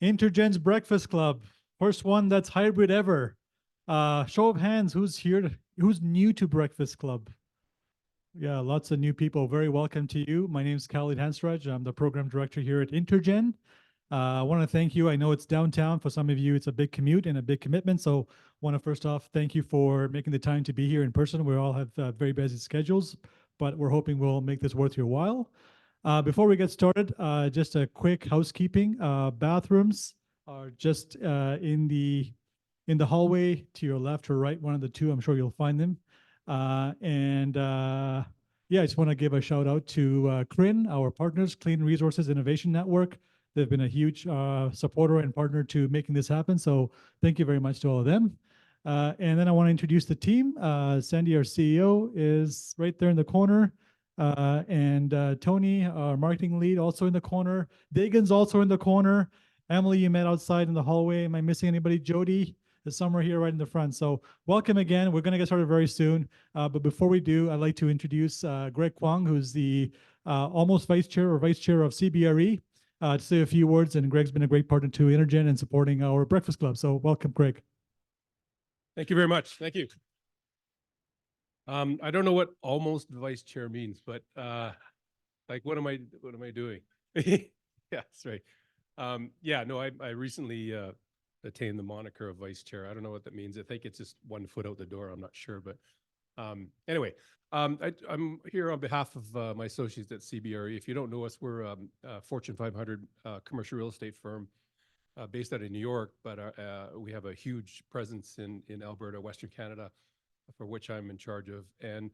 InterGen's Breakfast Club, first one that's hybrid ever. Show of hands, who's here? Who's new to Breakfast Club? Yeah, lots of new people. Very welcome to you. My name is Khalid Hansraj. I'm the program director here at InterGen. I want to thank you. I know it's downtown. For some of you, it's a big commute and a big commitment. So, want to first off thank you for making the time to be here in person. We all have very busy schedules, but we're hoping we'll make this worth your while. Before we get started, just a quick housekeeping. Bathrooms are just in the hallway to your left or right, one of the two. I'm sure you'll find them. And Yeah, I just want to give a shout out to CRIN, our partners, Clean Resources Innovation Network. They've been a huge supporter and partner to making this happen. So thank you very much to all of them. And then I want to introduce the team. Sandy, our CEO, is right there in the corner. And Tony, our marketing lead, also in the corner. Dagan's also in the corner. Emily, you met outside in the hallway. Am I missing anybody? Jody is somewhere here right in the front. So welcome again. We're going to get started very soon. But before we do, I'd like to introduce Greg Kwong, who's the almost vice chair or vice chair of CBRE, to say a few words. And Greg's been a great partner to InterGen and supporting our Breakfast Club. So welcome, Greg. Thank you very much. Thank you. I don't know what almost vice chair means, but like, what am I doing? Yeah, that's right. Yeah, no, I recently attained the moniker of vice chair. I don't know what that means. I think it's just 1 foot out the door. I'm not sure, but anyway, I'm here on behalf of my associates at CBRE. If you don't know us, we're a Fortune 500 commercial real estate firm based out of New York, but we have a huge presence in Alberta, Western Canada, for which I'm in charge of. And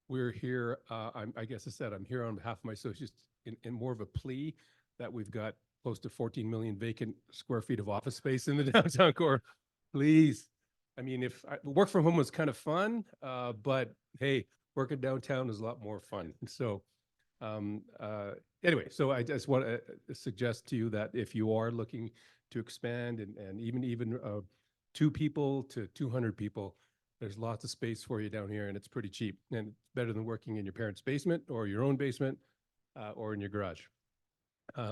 we're here, I guess I said, I'm here on behalf of my associates in more of a plea that we've got close to 14 million vacant square feet of office space in the downtown core. Please. I mean, if work from home was kind of fun, but hey, working downtown is a lot more fun. So anyway, so I just want to suggest to you that if you are looking to expand and even 2 people to 200 people, there's lots of space for you down here, and it's pretty cheap, and it's better than working in your parents' basement or your own basement or in your garage.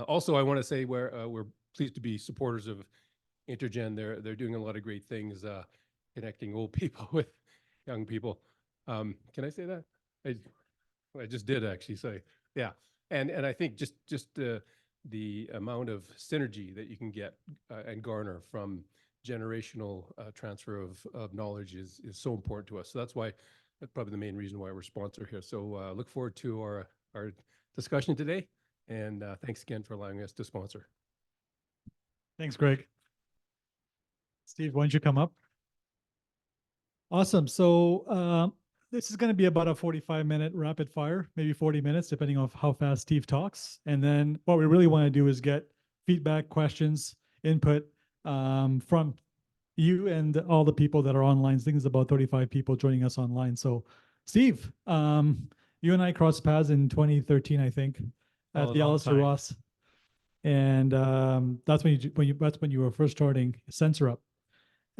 Also, I want to say we're pleased to be supporters of InterGen. They're doing a lot of great things, connecting old people with young people. Can I say that? I just did actually say, yeah. And I think just the amount of synergy that you can get and garner from generational transfer of knowledge is so important to us. So that's probably the main reason why we're sponsored here. So look forward to our discussion today. And thanks again for allowing us to sponsor. Thanks, Greg. Steve, why don't you come up? Awesome. So this is going to be about a 45-minute rapid fire, maybe 40 minutes, depending on how fast Steve talks. And then what we really want to do is get feedback, questions, input from you and all the people that are online. I think there's about 35 people joining us online. So Steve, you and I crossed paths in 2013, I think, at the Alistair Ross. And that's when you were first starting SensorUp.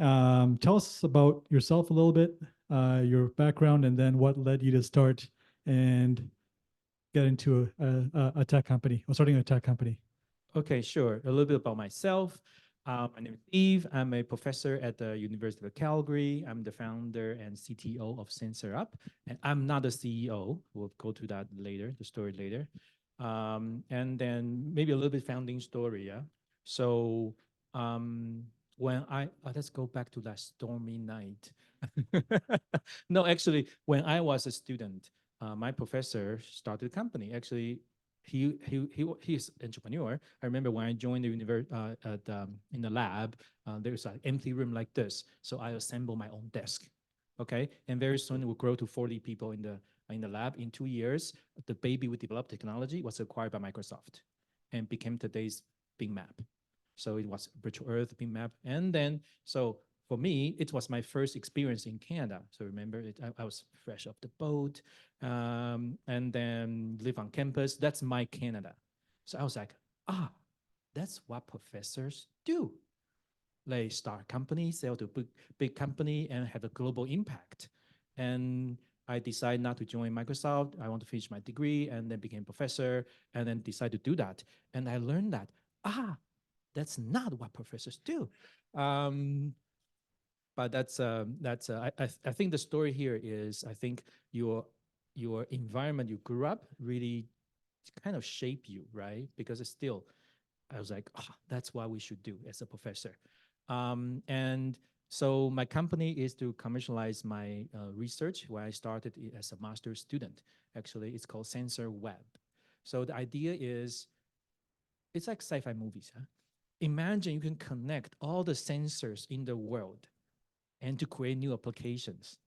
Tell us about yourself a little bit, your background, and then what led you to start and get into a tech company or starting a tech company. Okay, sure. A little bit about myself. My name is Steve. I'm a professor at the University of Calgary. I'm the founder and CTO of SensorUp, and I'm not the CEO. We'll go to that later, the story later. And then maybe a little bit founding story, yeah? So when let's go back to that stormy night. No, actually, when I was a student, my professor started a company. Actually, he's an entrepreneur. I remember when I joined the university in the lab, there's an empty room like this. So I assembled my own desk. Okay, and very soon it will grow to 40 people in the lab. In 2 years, the baby we developed technology was acquired by Microsoft and became today's Bing Map. So it was Virtual Earth, Bing Map, and then so for me, it was my first experience in Canada. So remember, I was fresh off the boat, and then live on campus. That's my Canada. So I was like, that's what professors do. They start companies, sell to big company, and have a global impact. And I decided not to join Microsoft. I want to finish my degree, and then became professor, and then decided to do that. And I learned that, That's not what professors do. But I think the story here is, I think your environment you grew up really kind of shape you, right? Because it's still, I was like, oh, that's what we should do as a professor. And so my company is to commercialize my research, where I started as a master's student. Actually, it's called SensorUp. So the idea is, it's like sci-fi movies. Huh? Imagine you can connect all the sensors in the world and to create new applications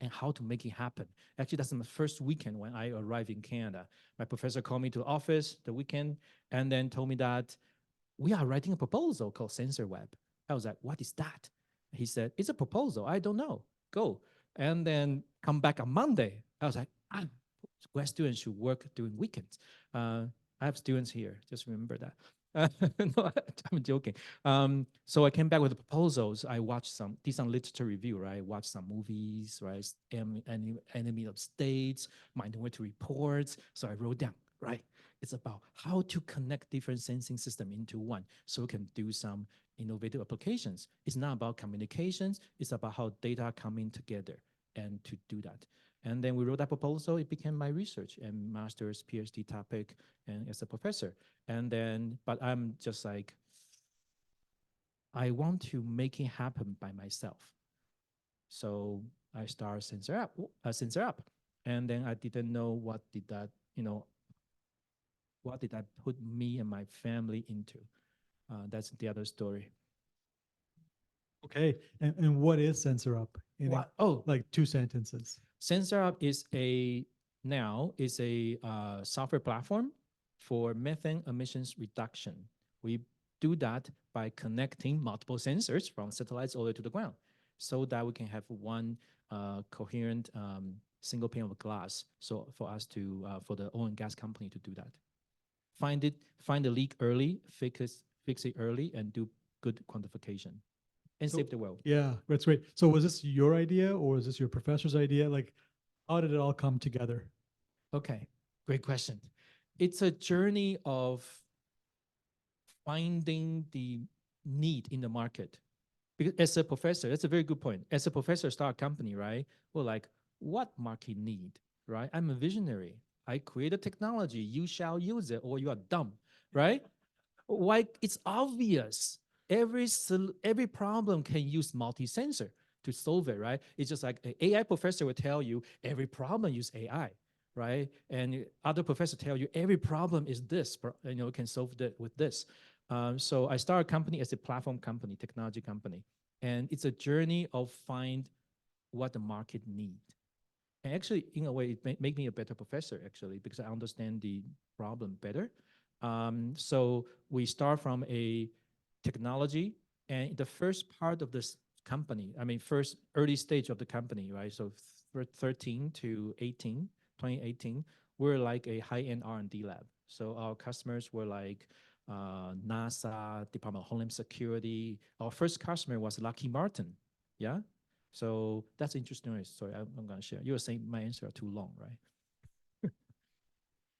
and how to make it happen. Actually, that's my first weekend when I arrived in Canada. My professor called me to the office the weekend and then told me that we are writing a proposal called SensorWeb. I was like, what is that? He said, it's a proposal. I don't know. Go. And then come back on Monday. I was like, grad students should work during weekends. I have students here. Just remember that. No, I'm joking. So I came back with the proposals. I watched did some literature review, right? Watched some movies, right? Enemy of States, Minority Reports. So I wrote down, right? It's about how to connect different sensing system into one, so we can do some innovative applications. It's not about communications. It's about how data coming together and to do that. And then we wrote that proposal. It became my research and master's PhD topic and as a professor. And then, but I'm just like, I want to make it happen by myself. So I started SensorUp. And then I didn't know what did that put me and my family into. That's the other story. Okay. And what is SensorUp? What? Oh, Like 2 sentences. SensorUp is a software platform for methane emissions reduction. We do that by connecting multiple sensors from satellites all the way to the ground, so that we can have one coherent single pane of glass. So for us to for the oil and gas company to do that, find the leak early, fix it early, and do good quantification and So- save the world. Yeah, that's great. So was this your idea or is this your professor's idea? Like, how did it all come together? Okay, great question. It's a journey of finding the need in the market. Because as a professor, that's a very good point. As a professor, start a company, right? Well, like, what market need, right? I'm a visionary. I create a technology. You shall use it, or you are dumb, right? Why? It's obvious. Every problem can use multi-sensor to solve it, right? It's just like an AI professor will tell you every problem use AI, right? And other professor tell you every problem is this, can solve that with this. So I started a company as a platform company, technology company, and it's a journey of find what the market need. And actually, in a way, it make me a better professor, actually, because I understand the problem better. So we start from a technology, and the first part of this company, I mean, first early stage of the company, right? So 13 to 18, 2018, we're like a high-end R&D lab. So our customers were like NASA, Department of Homeland Security. Our first customer was Lockheed Martin. Yeah. So that's interesting. Sorry, I'm going to share. You were saying my answer are too long, right?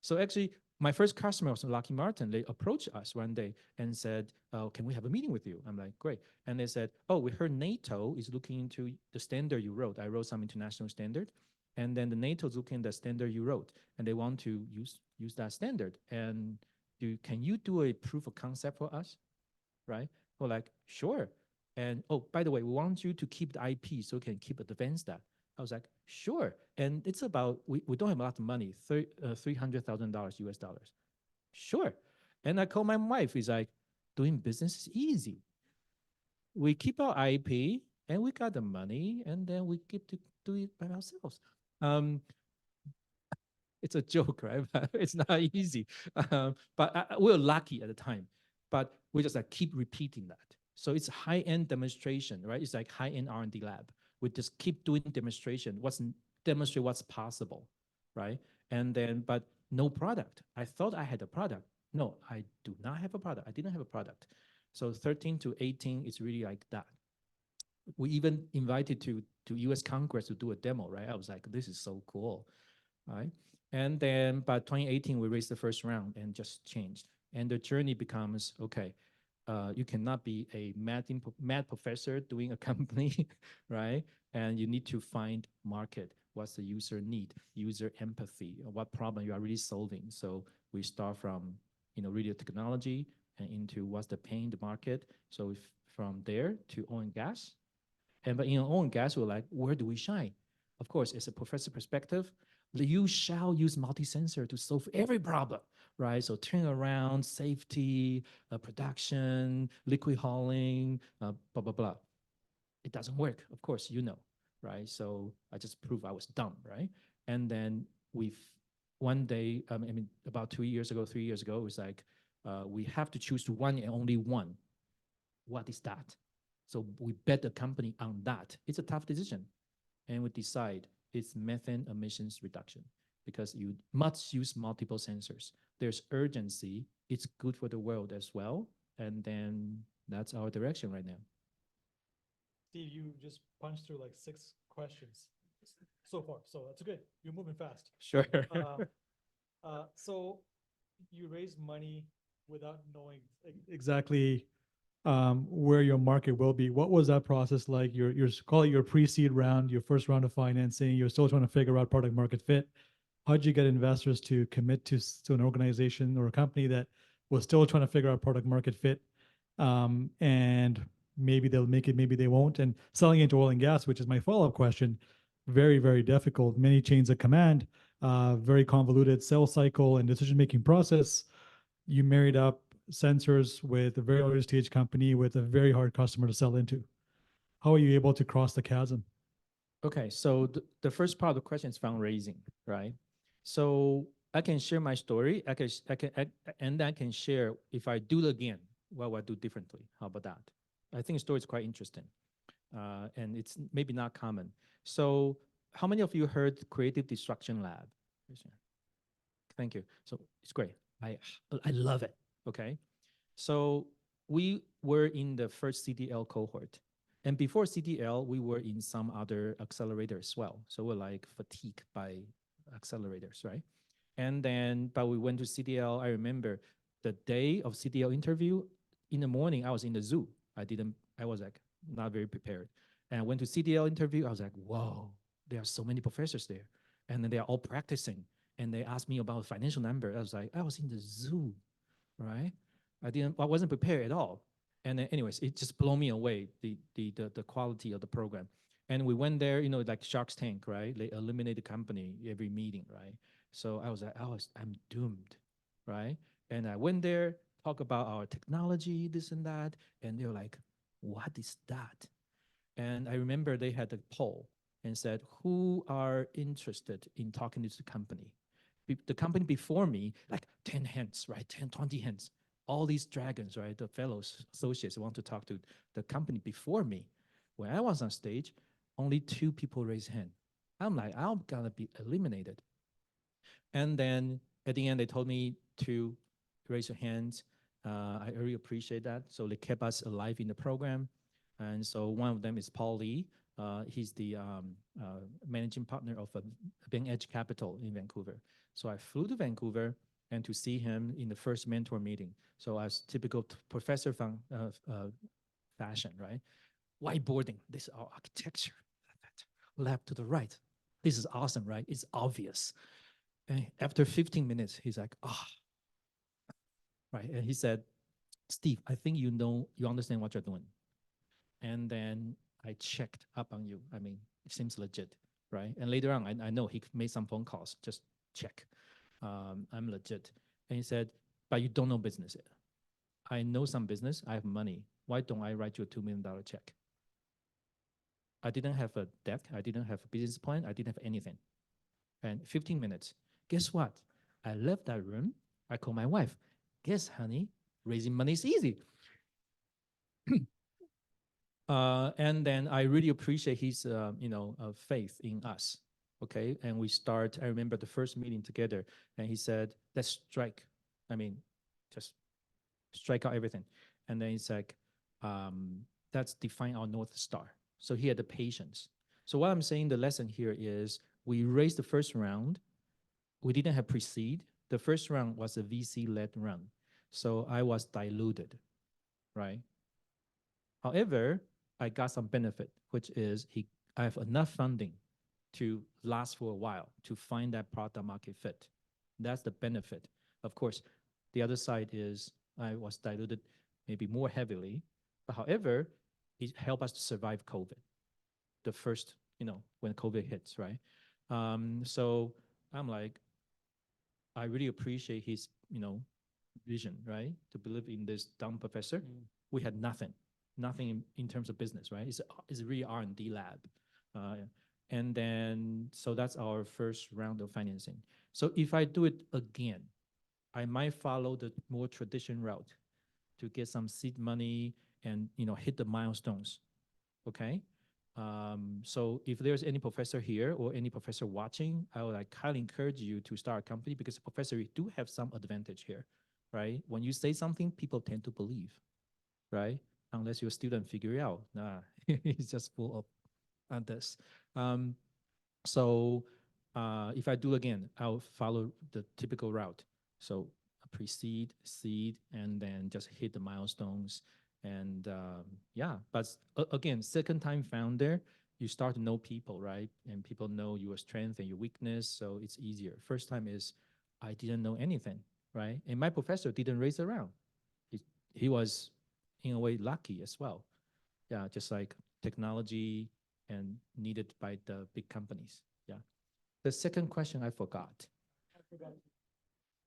So actually, my first customer was Lockheed Martin. They approached us one day and said, "Oh, can we have a meeting with you?" I'm like, "Great." And they said, "Oh, we heard NATO is looking into the standard you wrote. I wrote some international standard, and then the NATO is looking at the standard you wrote, and they want to use that standard. And can you do a proof of concept for us?" Right? We're like, "Sure." And oh, by the way, we want you to keep the IP so we can keep advance that. I was like, sure. And it's about, we don't have a lot of money, $300,000 US dollars. Sure. And I call my wife, he's like, doing business is easy. We keep our IP and we got the money and then we keep to do it by ourselves. It's a joke, right? It's not easy. But we were lucky at the time. But we just like keep repeating that. So it's high-end demonstration, right? It's like high-end R&D lab. We just keep doing demonstration, demonstrate what's possible, right? And then, but no product. I thought I had a product. No, I do not have a product. I didn't have a product. So 13 to 18 is really like that. We even invited to US Congress to do a demo, right? I was like, this is so cool, right? And then by 2018, we raised the first round and just changed. And the journey becomes, okay, you cannot be a math professor doing a company, right? And you need to find market. What's the user need, user empathy, what problem you are really solving. So we start from, radio technology and into what's the pain in the market. So if from there to oil and gas. And but in oil and gas, we're like, where do we shine? Of course, as a professor perspective, you shall use multi-sensor to solve every problem, right? So turnaround, safety, production, liquid hauling, blah, blah, blah. It doesn't work, of course, right? So I just proved I was dumb, right? And then one day, about 2 years ago, 3 years ago, it was like, we have to choose one and only one. What is that? So we bet the company on that. It's a tough decision. And we decide it's methane emissions reduction because you must use multiple sensors. There's urgency. It's good for the world as well. And then that's our direction right now. Steve, you just punched through like 6 questions so far, so that's good. You're moving fast. Sure. So you raised money without knowing exactly where your market will be. What was that process like? Your call it your pre-seed round, your first round of financing. You're still trying to figure out product market fit. How did you get investors to commit to an organization or a company that was still trying to figure out product market fit? And maybe they'll make it, maybe they won't. And selling into oil and gas, which is my follow-up question, very, very difficult. Many chains of command, very convoluted sales cycle and decision-making process. You married up sensors with a very early stage company with a very hard customer to sell into. How are you able to cross the chasm? Okay, so the first part of the question is fundraising, right? So I can share my story. And I can share if I do it again, what would I do differently? How about that? I think the story is quite interesting, and it's maybe not common. So how many of you heard Creative Destruction Lab? Thank you. So it's great. I love it. Okay. So we were in the first CDL cohort. And before CDL, we were in some other accelerators as well. So we're like fatigued by accelerators, right? And then, but we went to CDL. I remember the day of CDL interview, in the morning, I was in the zoo. I was like not very prepared. And I went to CDL interview. I was like, whoa, there are so many professors there. And then they are all practicing. And they asked me about financial number. I was like, I was in the zoo, right? I wasn't prepared at all. And then anyways, it just blew me away, the quality of the program. And we went there, like Shark's Tank, right? They eliminate the company every meeting, right? So I was like, I'm doomed, right? And I went there, talk about our technology, this and that. And they were like, what is that? And I remember they had a poll and said, who are interested in talking to the company? The company before me, like 10 hands, right? 10, 20 hands. All these dragons, right? The fellows, associates want to talk to the company before me. When I was on stage, only 2 people raised hand. I'm like, I'm gonna be eliminated. And then at the end, they told me to raise your hands. I really appreciate that. So they kept us alive in the program. And so one of them is Paul Lee. He's the managing partner of Bank Edge Capital in Vancouver. So I flew to Vancouver and to see him in the first mentor meeting. So as typical professor fashion, right? Whiteboarding, this is our architecture. Left to the right. This is awesome, right? It's obvious. And after 15 minutes, he's like, right. And he said, Steve, I think you understand what you're doing. And then I checked up on you. I mean, it seems legit, right? And later on, I know he made some phone calls, just check. I'm legit. And he said, but you don't know business yet. I know some business, I have money. Why don't I write you a $2 million check? I didn't have a deck. I didn't have a business plan. I didn't have anything. And 15 minutes, guess what? I left that room. I called my wife. Guess, honey, raising money is easy. And then I really appreciate his, faith in us. Okay, and we start. I remember the first meeting together, and he said, "Let's strike. I mean, just strike out everything." And then he's like, "That's define our North Star." So he had the patience. So what I'm saying, the lesson here is, we raised the first round. We didn't have pre-seed. The first round was a VC-led round, so I was diluted. right? However, I got some benefit, which is I have enough funding to last for a while to find that product market fit. That's the benefit. Of course, the other side is I was diluted maybe more heavily, but however, it helped us to survive COVID. The first, when COVID hits, right? So I'm like, I really appreciate his, vision, right? To believe in this dumb professor. We had nothing in terms of business, right? It's a really R&D lab. And then, so that's our first round of financing. So if I do it again, I might follow the more traditional route to get some seed money and, hit the milestones, okay? So if there's any professor here or any professor watching, I would highly encourage you to start a company because professor, you do have some advantage here, right? When you say something, people tend to believe, right? Unless your student figure it out, nah, it's just full of this. So if I do again, I'll follow the typical route. So pre-seed, seed, and then just hit the milestones. And yeah, but again, second time founder, you start to know people, right? And people know your strength and your weakness, so it's easier. First time is I didn't know anything, right? And my professor didn't raise around. He was in a way lucky as well. Yeah, just like technology and needed by the big companies. Yeah. The second question I forgot.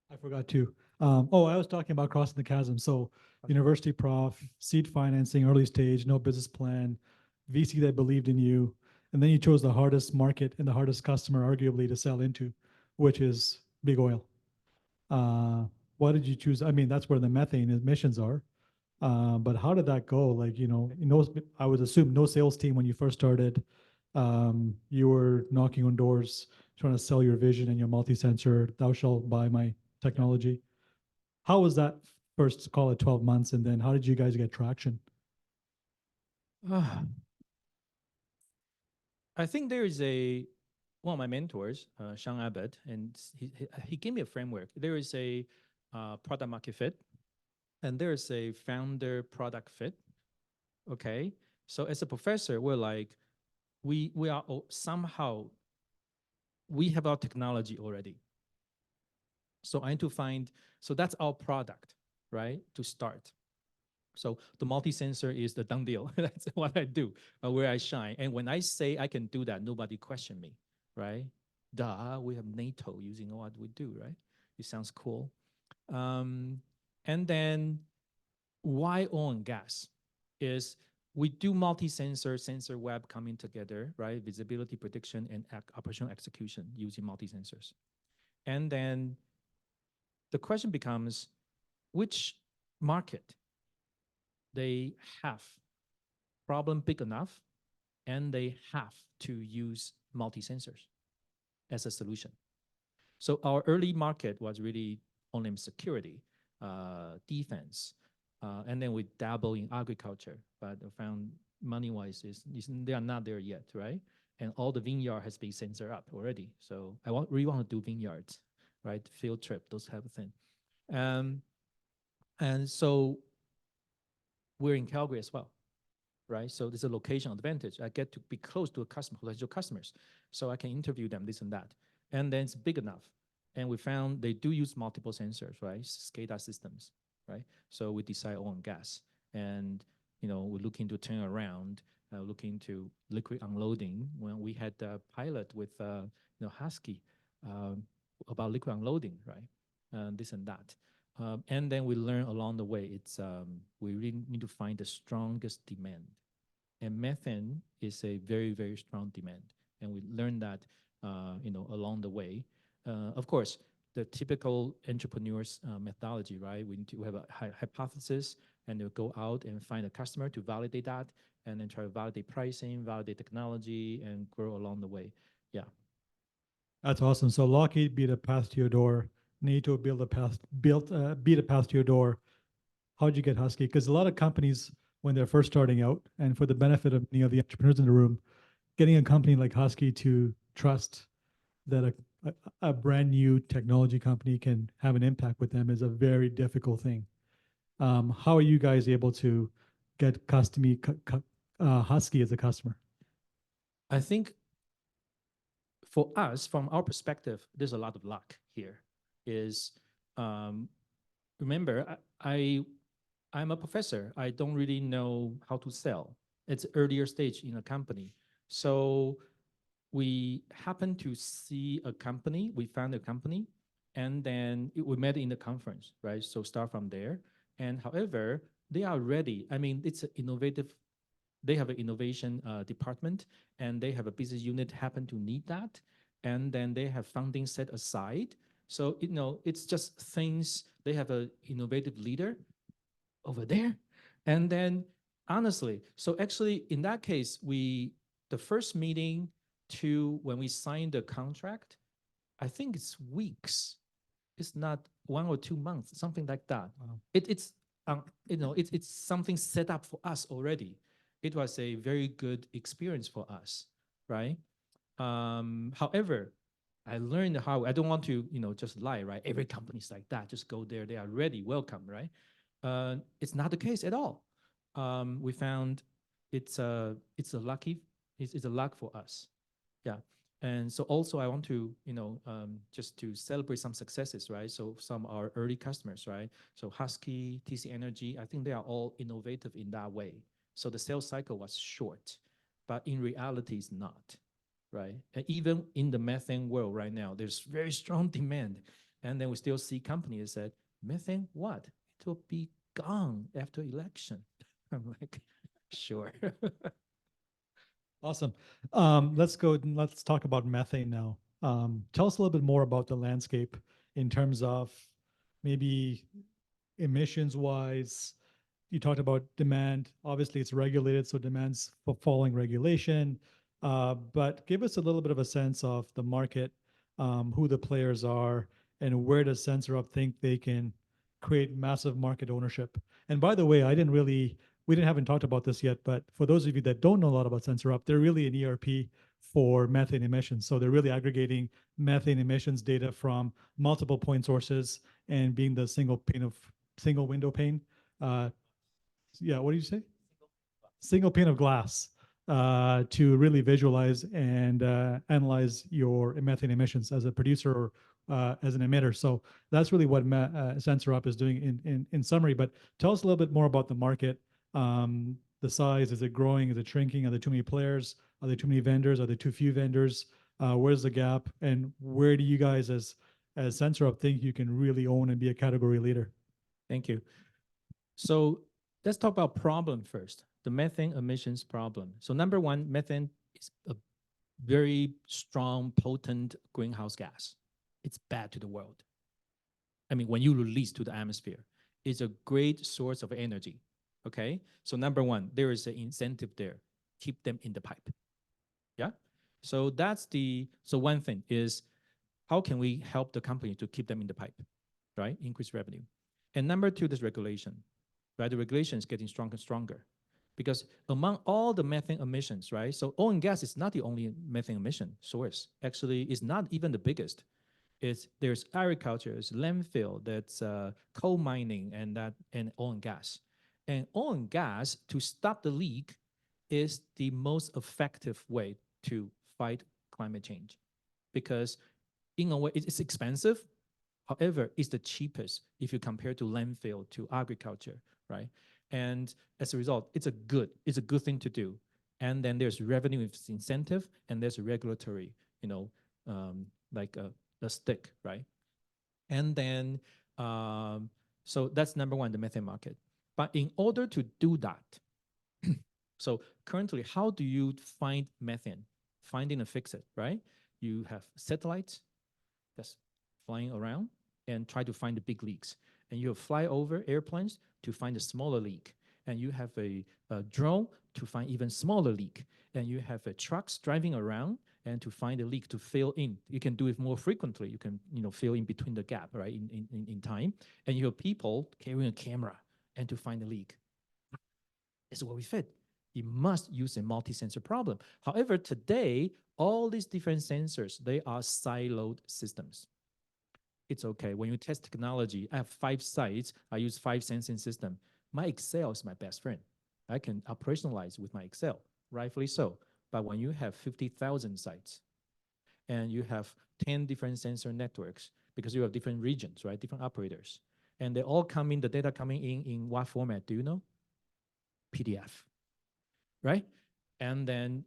I forgot to. I was talking about crossing the chasm. So university prof, seed financing, early stage, no business plan, VC that believed in you. And then you chose the hardest market and the hardest customer arguably to sell into, which is big oil. Why did you choose? I mean, that's where the methane emissions are. But how did that go? Like, I would assume no sales team when you first started. You were knocking on doors, trying to sell your vision and your multi-sensor, thou shalt buy my technology. How was that first, call it 12 months? And then how did you guys get traction? I think there is one of my mentors, Sean Abbott, and he gave me a framework. There is a product market fit, and there is a founder product fit. Okay, so as a professor, we're like, we are somehow we have our technology already. So I need to find, so that's our product, right? To start. So the multi-sensor is the done deal. That's what I do, where I shine. And when I say I can do that, nobody question me, right? Duh, we have NATO using what we do, right? It sounds cool. And then why oil and gas is we do multi-sensor, sensor web coming together, right? Visibility prediction and operational execution using multi-sensors. And then the question becomes, which market they have problem big enough and they have to use multi-sensors as a solution. So our early market was really only security, defense, and then we dabble in agriculture, but I found money-wise they are not there yet, right? And all the vineyard has been SensorUp already. So I really want to do vineyards, right? Field trip, those type of thing. And so we're in Calgary as well, right? So there's a location advantage. I get to be close to a customer, potential customers, so I can interview them, this and that. And then it's big enough. And we found they do use multiple sensors, right? SCADA systems, right? So we decide oil and gas. And, we're looking to turn around, looking to liquid unloading. When we had a pilot with, Husky about liquid unloading, right? This and that. And then we learn along the way, it's we really need to find the strongest demand. And methane is a very, very strong demand. And we learned that, along the way. Of course, the typical entrepreneur's methodology, right? We need to have a hypothesis and to go out and find a customer to validate that and then try to validate pricing, validate technology, and grow along the way. Yeah. That's awesome. So Lockheed beat a path to your door. NATO beat a path to your door. How'd you get Husky? Because a lot of companies, when they're first starting out, and for the benefit of the entrepreneurs in the room, getting a company like Husky to trust that a brand new technology company can have an impact with them is a very difficult thing. How are you guys able to get Husky as a customer? I think for us, from our perspective, there's a lot of luck here. Is um, remember, I'm a professor. I don't really know how to sell. It's earlier stage in a company. So we happened to see a company, we found a company, and then we met in the conference, right? So start from there. And however, they are ready. I mean, it's an innovative, they have an innovation department, and they have a business unit happen to need that. And then they have funding set aside. So, it's just things, they have an innovative leader over there. And then honestly, so actually in that case, the first meeting to when we signed the contract, I think it's weeks. It's not 1 or 2 months, something like that. Wow. It's something set up for us already. It was a very good experience for us, right? However, I learned how I don't want to, just lie, right? Every company's like that. Just go there, they are ready, welcome, right? It's not the case at all. We found it's a luck for us. Yeah. And so also I want to, just to celebrate some successes, right? So some are early customers, right? So Husky, TC Energy, I think they are all innovative in that way. So the sales cycle was short, but in reality it's not, right? And even in the methane world right now, there's very strong demand. And then we still see companies that methane, what? It will be gone after election. I'm like, sure. Awesome. Let's go and let's talk about methane now. Tell us a little bit more about the landscape in terms of maybe emissions wise. You talked about demand. Obviously, it's regulated, so demand's following regulation. But give us a little bit of a sense of the market, who the players are, and where does SensorUp think they can create massive market ownership. And by the way, we haven't talked about this yet, but for those of you that don't know a lot about SensorUp, they're really an ERP for methane emissions. So they're really aggregating methane emissions data from multiple point sources and being the single window pane. Yeah, what do you say? Single pane of glass to really visualize and analyze your methane emissions as a producer or as an emitter. So that's really what SensorUp is doing in summary. But tell us a little bit more about the market. The size, is it growing? Is it shrinking? Are there too many players? Are there too many vendors? Are there too few vendors? Where's the gap? And where do you guys as SensorUp think you can really own and be a category leader? Thank you. So let's talk about problem first, the methane emissions problem. So number one, methane is a very strong, potent greenhouse gas. It's bad to the world. I mean, when you release to the atmosphere, it's a great source of energy. Okay. So number one, there is an incentive there. Keep them in the pipe. Yeah. So so one thing is how can we help the company to keep them in the pipe, right? Increase revenue. And number two, there's regulation, right? The regulation is getting stronger and stronger because among all the methane emissions, right? So oil and gas is not the only methane emission source. Actually, it's not even the biggest. There's agriculture, there's landfill, that's coal mining, and oil and gas. And oil and gas, to stop the leak, is the most effective way to fight climate change, because in a way it's expensive. However, it's the cheapest if you compare to landfill, to agriculture, right? And as a result, it's a good thing to do. And then there's revenue incentive, and there's a regulatory, like a stick, right? And then, so that's number one, the methane market. But in order to do that, so currently, how do you find methane? Finding and fix it, right? You have satellites that's flying around and try to find the big leaks. And you fly over airplanes to find a smaller leak. And you have a drone to find even smaller leak. And you have trucks driving around and to find a leak to fill in. You can do it more frequently. You can fill in between the gap, right, in time. And you have people carrying a camera and to find a leak. This is what we fit. You must use a multi-sensor problem. However, today, all these different sensors, they are siloed systems. it's okay. When you test technology, I have 5 sites. I use 5 sensing system. My Excel is my best friend. I can operationalize with my Excel, rightfully so. But when you have 50,000 sites and you have 10 different sensor networks, because you have different regions, right? Different operators. And they all come in, the data coming in what format? Do you know? PDF, right? And then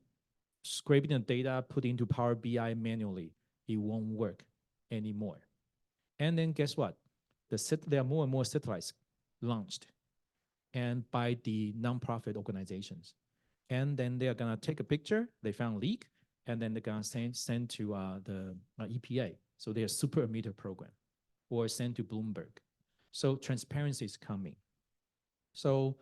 scraping the data, put into Power BI manually, it won't work anymore. And then guess what? There are more and more satellites launched and by the nonprofit organizations. And then they are gonna take a picture, they found a leak, and then they're gonna send to the EPA. So their super emitter program, or send to Bloomberg. So transparency is coming. So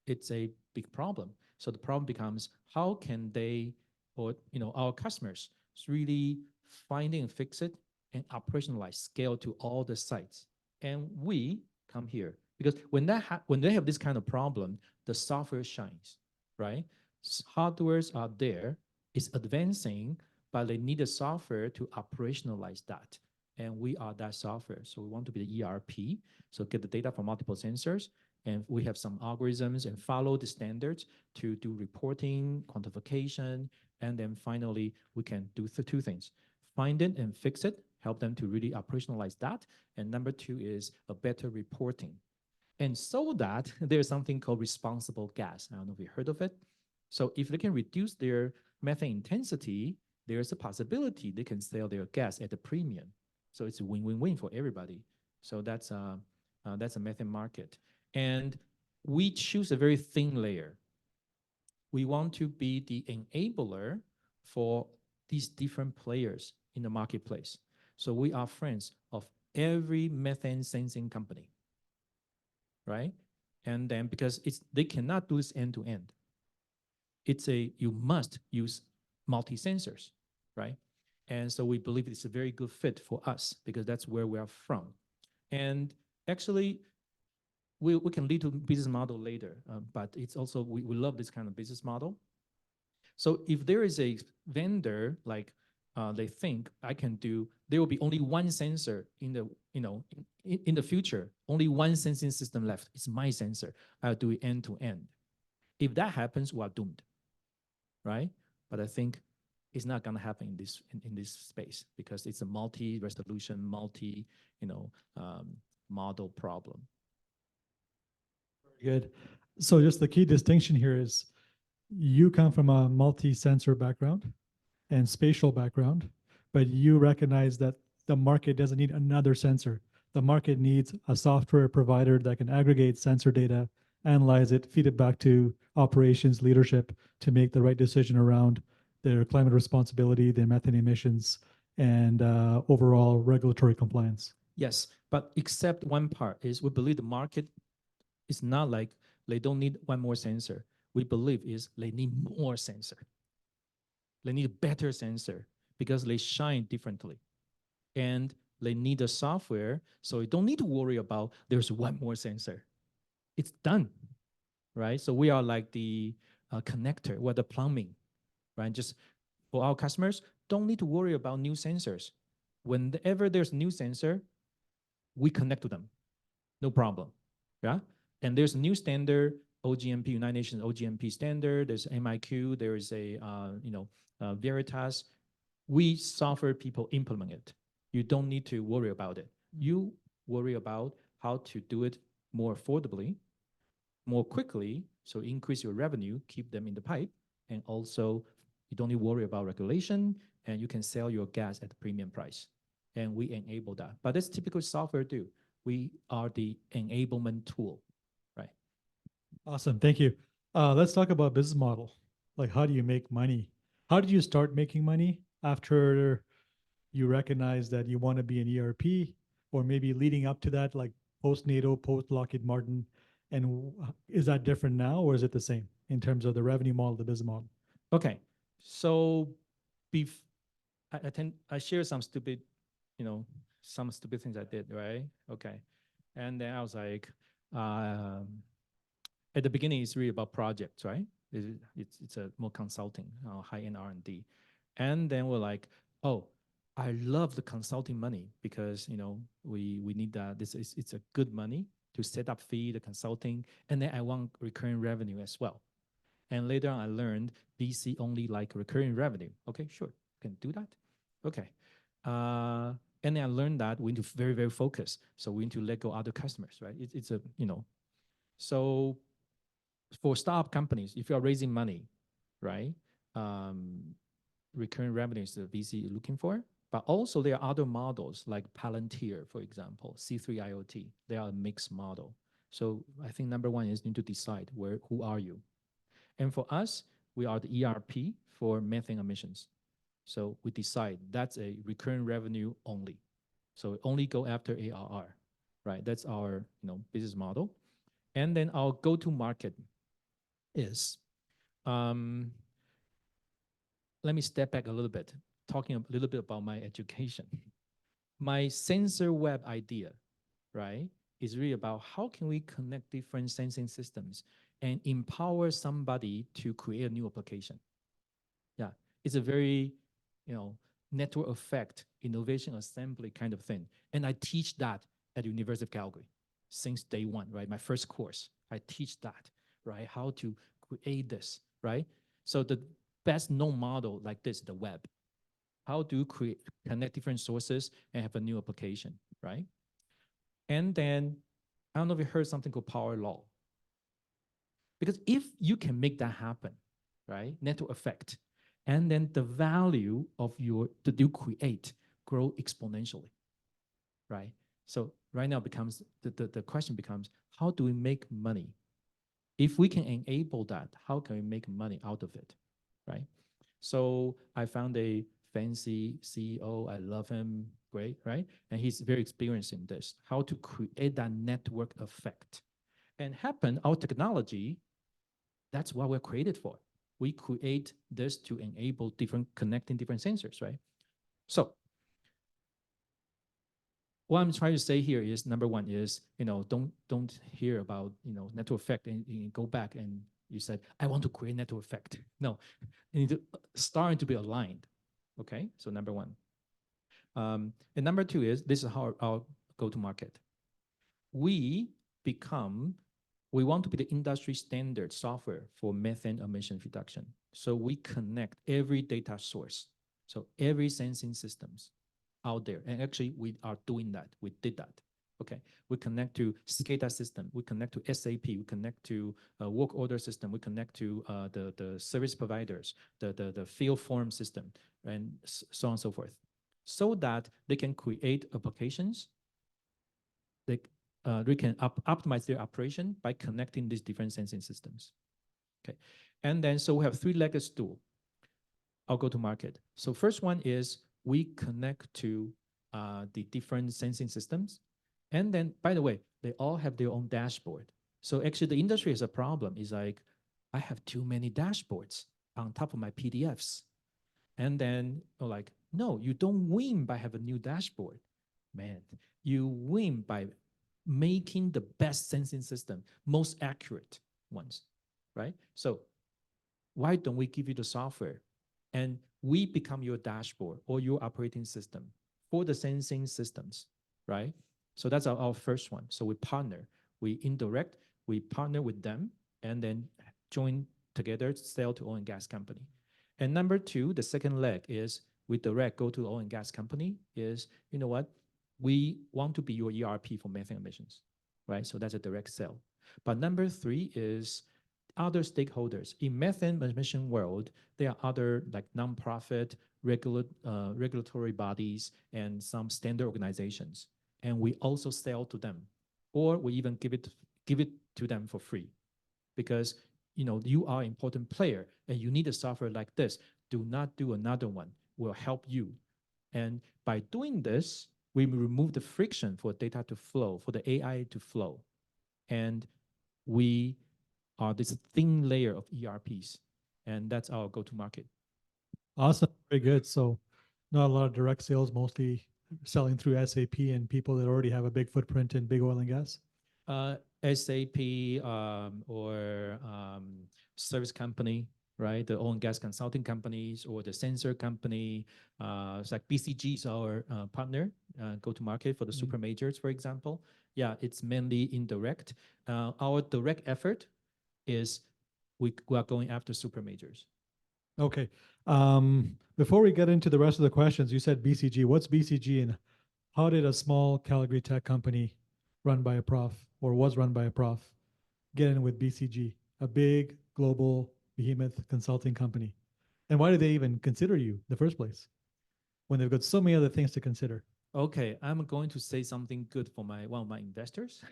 it's a big problem. So the problem becomes, how can they, or our customers, really find it and fix it and operationalize, scale to all the sites. And we come here because when they have this kind of problem, the software shines, right? Hardwares are there, it's advancing, but they need a software to operationalize that. And we are that software. So we want to be the ERP. So get the data from multiple sensors, and we have some algorithms and follow the standards to do reporting, quantification, and then finally we can do 2 things: find it and fix it, help them to really operationalize that, and number 2 is a better reporting. And so that there's something called responsible gas. I don't know if you heard of it. So if they can reduce their methane intensity, there's a possibility they can sell their gas at a premium. So it's a win-win-win for everybody. So that's a methane market. And we choose a very thin layer. We want to be the enabler for these different players in the marketplace. So we are friends of every methane sensing company, right? And then because they cannot do this end to end. You must use multi-sensors, right? And so we believe it's a very good fit for us because that's where we are from. And actually, we can lead to business model later, but it's also, we love this kind of business model. So if there is a vendor, like they think there will be only one sensor in the, in the future, only one sensing system left. It's my sensor. I'll do it end to end. If that happens, we're doomed, right? But I think it's not going to happen in this space because it's a multi-resolution, model problem. Very good. So just the key distinction here is you come from a multi-sensor background and spatial background, but you recognize that the market doesn't need another sensor. The market needs a software provider that can aggregate sensor data, analyze it, feed it back to operations leadership to make the right decision around their climate responsibility, their methane emissions, and overall regulatory compliance. Yes, but except one part is we believe the market is not like they don't need one more sensor. We believe is they need more sensor. They need a better sensor because they shine differently. And they need a software, so you don't need to worry about there's one more sensor. It's done, right? So we are like the connector, or the plumbing, right? Just for our customers, don't need to worry about new sensors. Whenever there's a new sensor, we connect to them, no problem, yeah? And there's a new standard, OGMP, United Nations OGMP standard, there's MIQ, there is a, Veritas. We software people implement it. You don't need to worry about it. You worry about how to do it more affordably, more quickly, so increase your revenue, keep them in the pipe, and also you don't need to worry about regulation, and you can sell your gas at a premium price. And we enable that. But that's typical software do. We are the enablement tool, right? Awesome. Thank you. Let's talk about business model. Like, how do you make money? How did you start making money after you recognize that you want to be an ERP, or maybe leading up to that, like post NATO, post Lockheed Martin? And is that different now, or is it the same in terms of the revenue model, the business model? Okay. So I share some stupid things I did, right? Okay. And then I was like, at the beginning, it's really about projects, right? It's a more consulting, high-end R&D. And then we're like, oh, I love the consulting money because we need that. It's a good money to set up fee, the consulting, and then I want recurring revenue as well. And later on, I learned VC only like recurring revenue. Okay, sure, can do that. Okay, and then I learned that we need to very very focus. So we need to let go other customers, right? It's a so for startup companies, if you are raising money, right? Recurring revenue is the VC looking for. But also there are other models like Palantir, for example, C3 IoT. They are a mixed model. So I think number one is you need to decide who are you. And for us, we are the ERP for methane emissions. So we decide that's a recurring revenue only. So only go after ARR, right? That's our business model. And then our go-to market is, let me step back a little bit, talking a little bit about my education. My sensor web idea, right, is really about how can we connect different sensing systems and empower somebody to create a new application. Yeah, it's a very, network effect, innovation assembly kind of thing. And I teach that at the University of Calgary since day one, right? My first course, I teach that, right? How to create this, right? So the best known model like this, the web. How do you connect different sources and have a new application, right? And then, I don't know if you heard something called power law. Because if you can make that happen, right, network effect, and then the value of that you create grow exponentially, right? So right now becomes, the question becomes, how do we make money? If we can enable that, how can we make money out of it, right? So I found a fancy CEO. I love him, great, right? And he's very experienced in this, how to create that network effect. And happen, our technology, that's what we're created for. We create this to enable connecting different sensors, right? So what I'm trying to say here is, number one is, don't hear about, network effect and go back and you said, I want to create network effect. No, you need to start to be aligned. Okay, so number one. And number two is, this is how our go-to-market. We want to be the industry standard software for methane emission reduction. So we connect every data source. So every sensing systems out there. And actually we are doing that. We did that. Okay, we connect to SCADA system, we connect to SAP, we connect to work order system, we connect to the service providers, the field form system, and so on and so forth, so that they can create applications. They can optimize their operation by connecting these different sensing systems. Okay, and then so we have three-legged stool. I'll go to market. So first one is we connect to the different sensing systems. And then, by the way, they all have their own dashboard. So actually the industry has a problem. It's like, I have too many dashboards on top of my PDFs. And then like, no, you don't win by having a new dashboard. Man, you win by making the best sensing system, most accurate ones, right? So why don't we give you the software and we become your dashboard or your operating system for the sensing systems, right? So that's our first one. So we partner, we partner with them and then join together, sell to oil and gas company. And number two, the second leg is we direct go to oil and gas company is, you know what? We want to be your ERP for methane emissions, right? So that's a direct sell. But number three is other stakeholders. In methane emission world, there are other like nonprofit, regulatory bodies, and some standard organizations. And we also sell to them, or we even give it to them for free, because you are an important player and you need a software like this. Do not do another one. Will help you. And by doing this, we remove the friction for data to flow, for the AI to flow. And we are this thin layer of ERPs. And that's our go-to-market. Awesome. Very good. So not a lot of direct sales, mostly selling through SAP and people that already have a big footprint in big oil and gas. SAP or service company, right? The oil and gas consulting companies or the sensor company. It's like BCG is our partner, go to market for the super majors, for example. Yeah, it's mainly indirect. Our direct effort is we are going after super majors. Okay. Before we get into the rest of the questions, you said BCG. What's BCG and how did a small Calgary tech company run by a prof or was run by a prof get in with BCG, a big global behemoth consulting company? And why did they even consider you in the first place when they've got so many other things to consider? Okay, I'm going to say something good for one of my investors.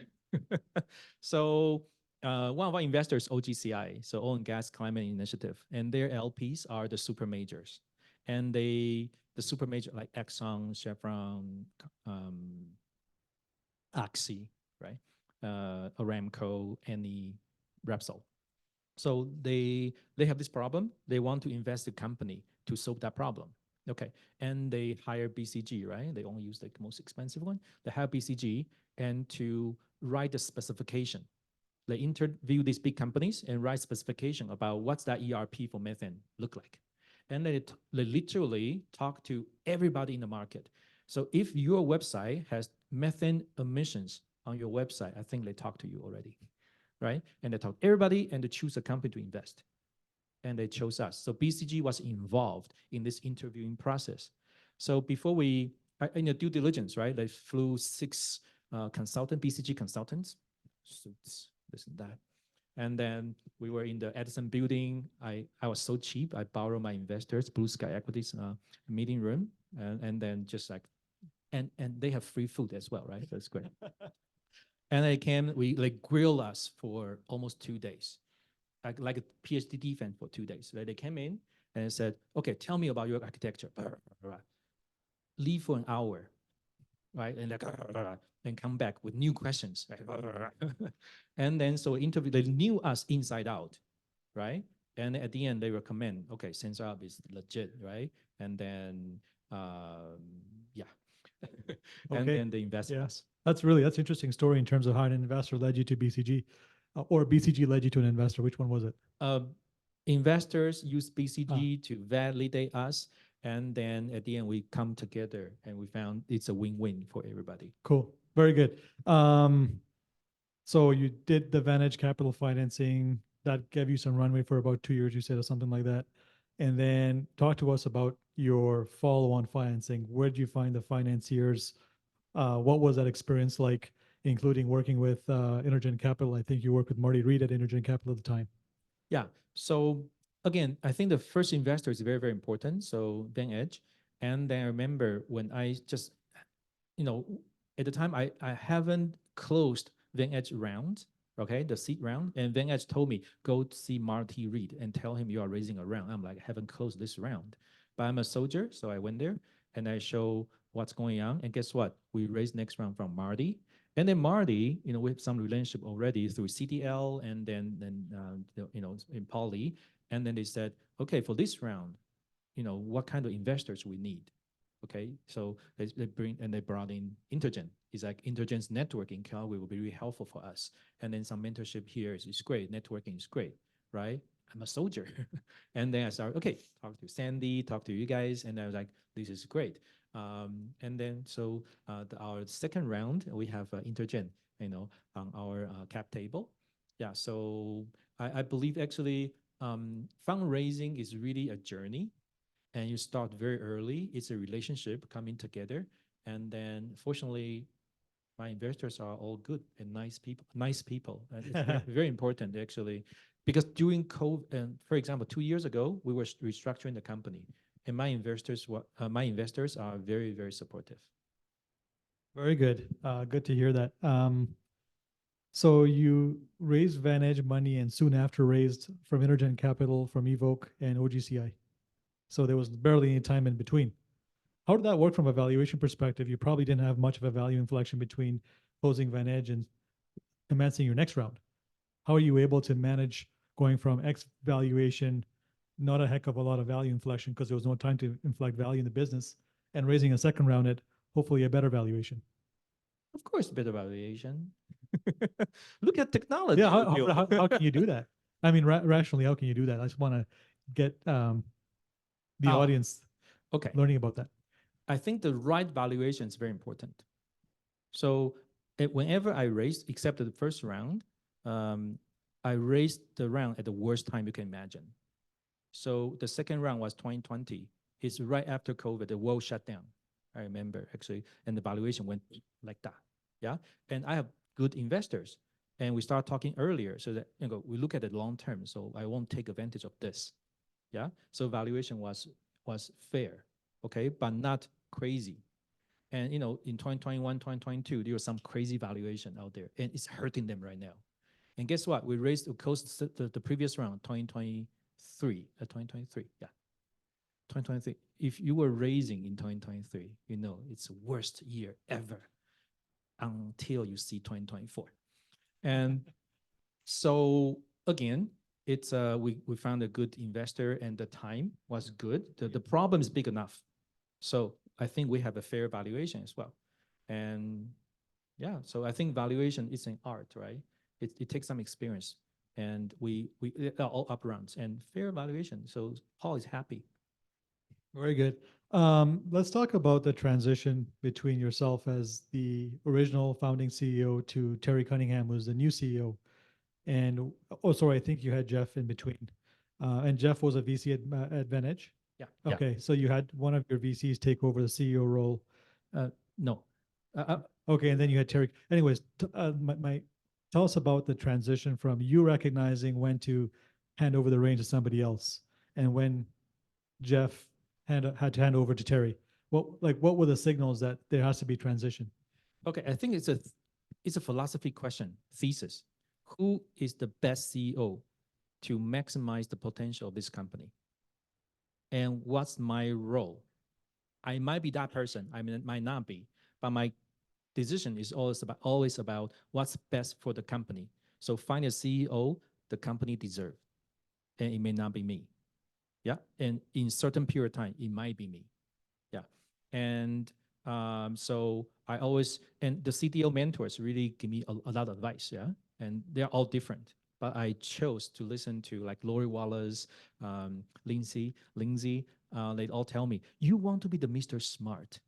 So one of our investors, OGCI, so Oil and Gas Climate Initiative, and their LPs are the super majors, and the super major like Exxon, Chevron, Oxy, right, Aramco, Eni, Repsol. So they have this problem. They want to invest the company to solve that problem. Okay, and they hire BCG, right? They only use the most expensive one. They hire BCG and to write the specification. They interview these big companies and write specification about what's that ERP for methane look like. And they literally talk to everybody in the market. So if your website has methane emissions on your website, I think they talk to you already, right? And they talk to everybody and they choose a company to invest. And they chose us. So BCG was involved in this interviewing process. So before we, in the due diligence, right, they flew 6 BCG consultants, suits, this and that. And then we were in the Edison building. I was so cheap. I borrowed my investors, Blue Sky Equities meeting room. And then just like, and they have free food as well, right? That's great. And they came, like grill us for almost 2 days, like a PhD defense for 2 days. Right? They came in and said, okay, tell me about your architecture. Leave for an hour, right? And like, and come back with new questions. And then so interview, they knew us inside out, right? And at the end, they recommend, okay, SensorUp is legit, right? And then, yeah. And Okay. then they invest in Yeah. us. That's interesting story in terms of how an investor led you to BCG, or BCG led you to an investor. Which one was it? Investors use BCG to validate us. And then at the end, we come together and we found it's a win-win for everybody. Cool. Very good. So you did the Vantage Capital financing that gave you some runway for about 2 years, you said, or something like that. And then talk to us about your follow-on financing. Where did you find the financiers? What was that experience like, including working with InterGen Capital? I think you worked with Marty Reed at InterGen Capital at the time. Yeah. So again, I think the first investor is very, very important. So VanEdge. And then I remember when I just, at the time I haven't closed VanEdge round, okay, the seed round. And VanEdge told me, go see Marty Reed and tell him you are raising a round. I'm like, I haven't closed this round. But I'm a soldier. So I went there and I show what's going on. And guess what? We raised next round from Marty. And then Marty, we have some relationship already through CTL and then in Poly. And then they said, okay, for this round, what kind of investors we need. Okay, so they brought in InterGen. It's like InterGen's network in Calgary will be really helpful for us. And then some mentorship here is great. Networking is great, right? I'm a soldier. And then I started, okay, talk to Sandy, talk to you guys. And I was like, this is great. And then so our second round, we have InterGen, on our cap table. Yeah, so I believe actually fundraising is really a journey. And you start very early. It's a relationship coming together. And then fortunately, my investors are all good and nice people. And it's very, very important actually, because during COVID, and for example, 2 years ago, we were restructuring the company, and my investors are very, very supportive. Very good. Good to hear that. So you raised VanEdge money and soon after raised from InterGen Capital, from Evoke and OGCI. So there was barely any time in between. How did that work from a valuation perspective? You probably didn't have much of a value inflection between closing VanEdge and commencing your next round. How are you able to manage going from X valuation, not a heck of a lot of value inflection because there was no time to inflect value in the business, and raising a second round at hopefully a better valuation? Of course, better valuation. Look at technology. Yeah, how can you do that? I mean, rationally, how can you do that? I just want to get the Oh, audience Okay. learning about that? I think the right valuation is very important. So whenever I raised, except the first round, um, I raised the round at the worst time you can imagine. So the second round was 2020. It's right after COVID, the world shut down. I remember actually, and the valuation went like that. Yeah, and I have good investors, and we start talking earlier so that we look at it long term. So I won't take advantage of this. Yeah, so valuation was fair, okay, but not crazy. And in 2021, 2022, there was some crazy valuation out there, and it's hurting them right now. And guess what? We raised close to the previous round, 2023, 2023, yeah, 2023. If you were raising in 2023, it's the worst year ever until you see 2024. And so again, it's we found a good investor, and the time was good. The problem is big enough, so I think we have a fair valuation as well. And yeah, so I think valuation is an art, right? It takes some experience, and we are all up rounds and fair valuation. So Paul is happy. Very good. Let's talk about the transition between yourself as the original founding CEO to Terry Cunningham, who's the new CEO. And oh, sorry, I think you had Jeff in between. And Jeff was a VC at Vantage. Yeah. Okay, so you had one of your VCs take over the CEO role. No. Okay, and then you had Terry. Anyways, tell us about the transition from you recognizing when to hand over the reins to somebody else, and when Jeff had to hand over to Terry. What were the signals that there has to be transition? Okay, I think it's a philosophy question, thesis. Who is the best CEO to maximize the potential of this company? And what's my role? I might be that person, I might not be, but my decision is always about what's best for the company. So find a CEO the company deserves, and it may not be me. Yeah, and in certain period of time, it might be me. Yeah, and so I always, and the CTO mentors really give me a lot of advice. Yeah, and they're all different. But I chose to listen to like Lori Wallace, Lindsay. They all tell me you want to be the Mr. Smart,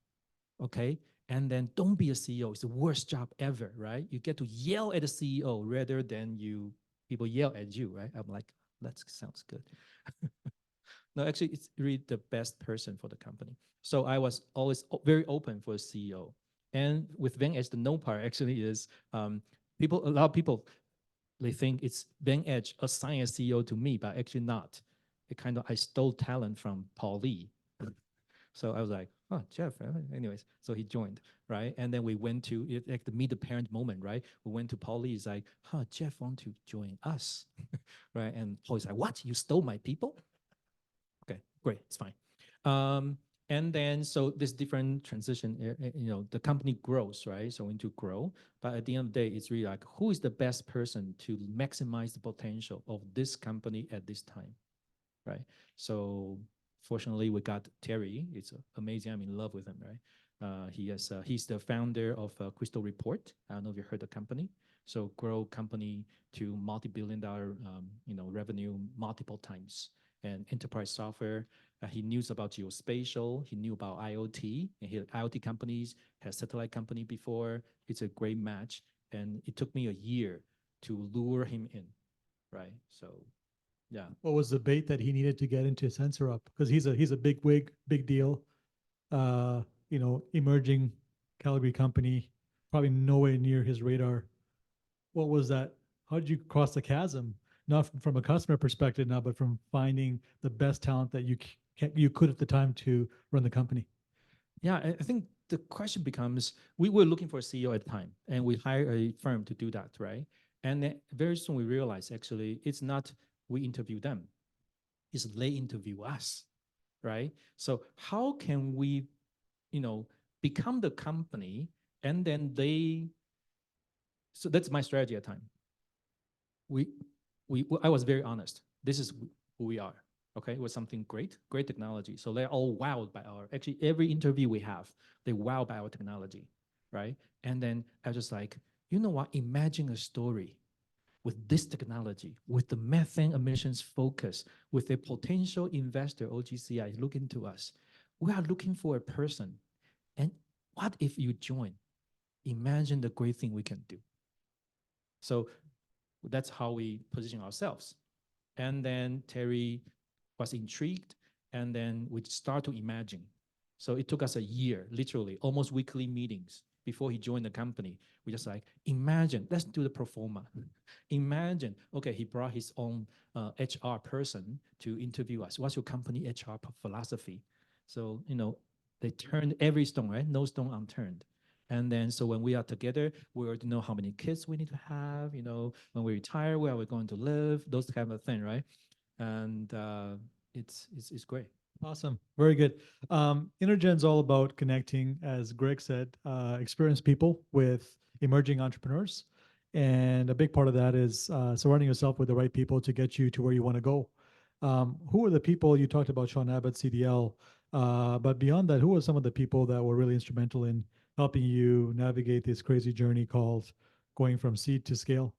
okay? And then don't be a CEO. It's the worst job ever, right? You get to yell at the CEO rather than people yell at you, right? I'm like, that sounds good. No, actually, it's really the best person for the company. So I was always very open for a CEO. And with Van Edge, the no part actually is a lot of people, they think it's Van Edge assign a CEO to me, but actually not. I stole talent from Paul Lee. So I was like, oh, Jeff. Anyways, so he joined, right? And then we went to like the meet the parent moment, right? We went to Paul Lee. He's like, Jeff want to join us, right? And Paul is like, what? You stole my people? Okay, great, it's fine. And then so this different transition, the company grows, right? So we need to grow, but at the end of the day, it's really like who is the best person to maximize the potential of this company at this time, right? So fortunately, we got Terry. It's amazing. I'm in love with him, right? He's the founder of Crystal Report. I don't know if you heard the company. So grow company to multi-billion-dollar, revenue multiple times. And enterprise software. He knew about geospatial. He knew about IoT. And he had IoT companies, had satellite company before. It's a great match. And it took me a year to lure him in, right? So, yeah. What was the bait that he needed to get into SensorUp? Because he's a big wig, big deal. Emerging Calgary company, probably nowhere near his radar. What was that? How did you cross the chasm? Not from a customer perspective now, but from finding the best talent that you could at the time to run the company. Yeah, I think the question becomes, we were looking for a CEO at the time, and we hired a firm to do that, right? And then very soon we realized actually it's not we interview them, it's they interview us, right? So how can we, become the company, and then so that's my strategy at the time. I was very honest. This is who we are. Okay, it was something great technology. So they're all wowed by actually every interview we have, they wow by our technology, right? And then I was just like, you know what? Imagine a story with this technology, with the methane emissions focus, with a potential investor, OGCI, looking to us. We are looking for a person. And what if you join? Imagine the great thing we can do. So that's how we position ourselves. And then Terry was intrigued, and then we start to imagine. So it took us a year, literally, almost weekly meetings before he joined the company. We just like, imagine, let's do the pro forma. Imagine, okay, he brought his own HR person to interview us. What's your company HR philosophy? So, they turned every stone, right? No stone unturned. And then, so when we are together, we already know how many kids we need to have, when we retire, where are we going to live, those kind of thing, right? And it's great. Awesome. Very good. InterGen's all about connecting, as Greg said, experienced people with emerging entrepreneurs. And a big part of that is surrounding yourself with the right people to get you to where you want to go. Who are the people you talked about, Sean Abbott, CDL? But beyond that, who are some of the people that were really instrumental in helping you navigate this crazy journey called going from seed to scale?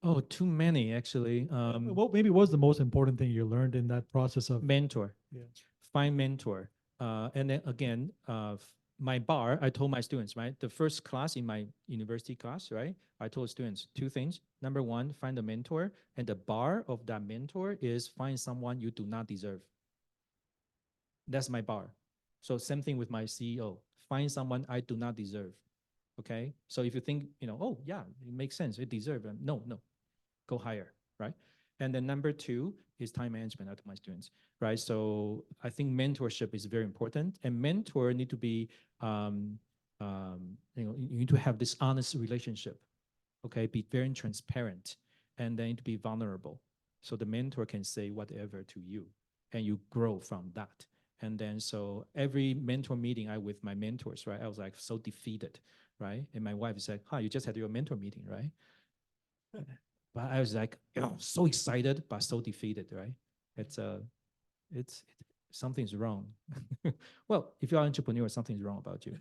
Oh, too many, actually. What maybe was the most important thing you learned in that process of Mentor. Yeah. Find mentor. And then again, my bar, I told my students, right? The first class in my university class, right? I told students two things. Number one, find a mentor. And the bar of that mentor is find someone you do not deserve. That's my bar. So same thing with my CEO. Find someone I do not deserve. Okay. So if you think, oh yeah, it makes sense. It deserves. No, go higher, right? And then number two is time management. I tell my students, right? So I think mentorship is very important, and mentor need to be, you need to have this honest relationship. Okay, be very transparent, and then to be vulnerable. So the mentor can say whatever to you, and you grow from that. And then so every mentor meeting I with my mentors, right? I was like so defeated, right? And my wife said, "Huh, you just had your mentor meeting, right?" But I was like, so excited, but so defeated, right? It's something's wrong. Well, if you're an entrepreneur, something's wrong about you.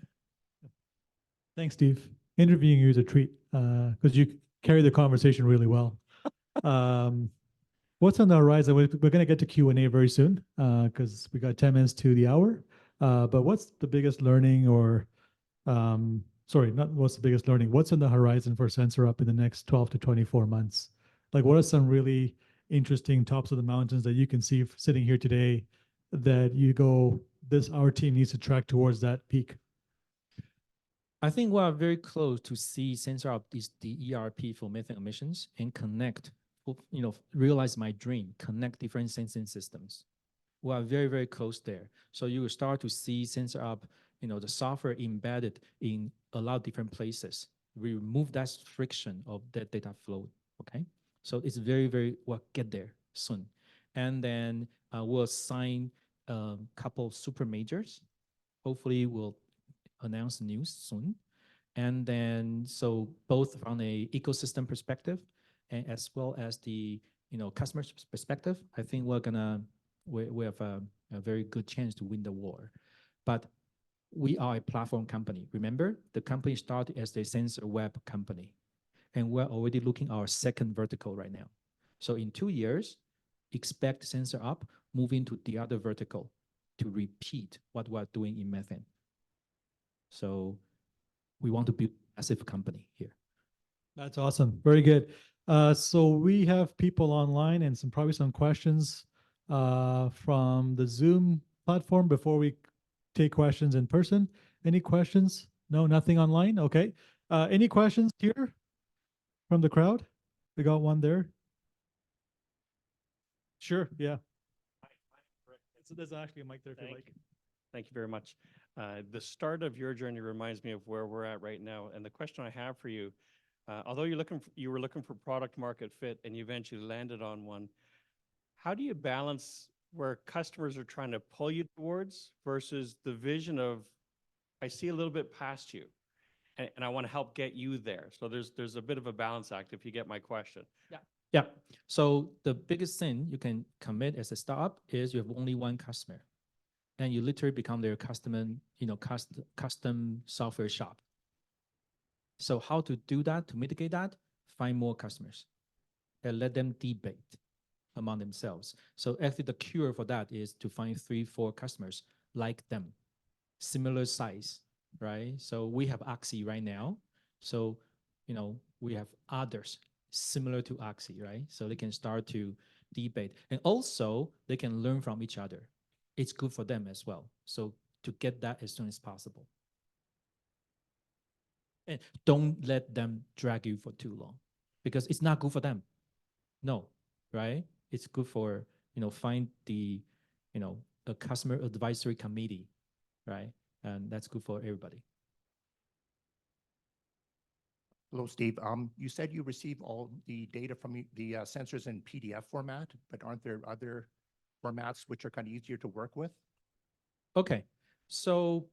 Thanks, Steve. Interviewing you is a treat because you carry the conversation really well. What's on the horizon? We're going to get to Q&A very soon because we got 10 minutes to the hour. But what's the biggest learning or, sorry, not what's the biggest learning? What's on the horizon for SensorUp in the next 12 to 24 months? Like what are some really interesting tops of the mountains that you can see sitting here today that you go, our team needs to track towards that peak? I think we are very close to see SensorUp is the ERP for methane emissions and connect, realize my dream, connect different sensing systems. We are very, very close there. So you will start to see SensorUp, the software embedded in a lot of different places. We remove that friction of that data flow, okay? So it's very, very, we'll get there soon. And then we'll sign a couple of super majors. Hopefully we'll announce news soon. And then, so both from a ecosystem perspective and as well as the, customer perspective, I think we have a very good chance to win the war. But we are a platform company. Remember, the company started as a sensor web company, and we're already looking at our second vertical right now. So in 2 years, expect SensorUp moving to the other vertical to repeat what we're doing in methane. So we want to build a massive company here. That's awesome. Very good. So we have people online and probably some questions from the Zoom platform before we take questions in person. Any questions? No, nothing online? Okay. Any questions here from the crowd? We got one there. Sure, yeah. So there's actually a mic there if you like. Thank you very much. The start of your journey reminds me of where we're at right now. And the question I have for you, although you were looking for product market fit and you eventually landed on one, how do you balance where customers are trying to pull you towards versus the vision of, I see a little bit past you and I want to help get you there? So there's a bit of a balance act, if you get my question. Yeah. So the biggest thing you can commit as a startup is you have only one customer, and you literally become their custom software shop. So how to do that, to mitigate that? find more customers and let them debate among themselves. So actually the cure for that is to find 3-4 customers like them, similar size, right? So we have Oxy right now. So, we have others similar to Oxy, right? So they can start to debate. And also they can learn from each other. It's good for them as well. So to get that as soon as possible. And don't let them drag you for too long because it's not good for them. No, right? It's good for, find the, a customer advisory committee, right? And that's good for everybody. Hello, Steve. You said you receive all the data from the sensors in PDF format, but aren't there other formats which are kind of easier to work with? Okay, so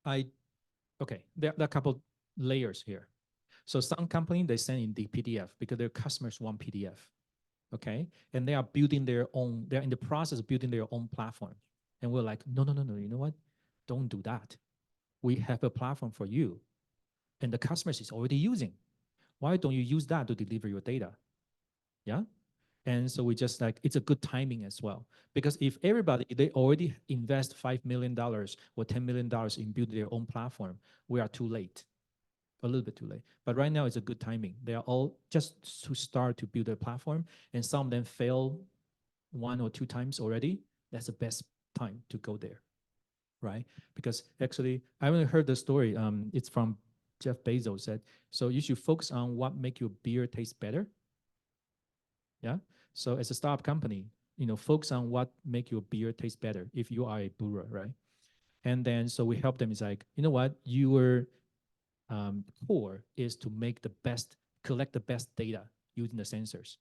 there are a couple layers here. So some company, they send in the PDF because their customers want PDF, okay? And they are building their own, they're in the process of building their own platform. And we're like, no, you know what? Don't do that. We have a platform for you and the customers is already using. Why don't you use that to deliver your data? Yeah. And so we just like, it's a good timing as well. Because if everybody, they already invest $5 million or $10 million in building their own platform, we are too late, a little bit too late. But right now it's a good timing. They are all just to start to build a platform and some of them fail 1 or 2 times already. That's the best time to go there, right? Because actually, I haven't heard the story. It's from Jeff Bezos said, so you should focus on what make your beer taste better. Yeah. So as a startup company, focus on what make your beer taste better if you are a brewer, right? And then so we help them. It's like, you know what, your core is to make the best, collect the best data using the sensors,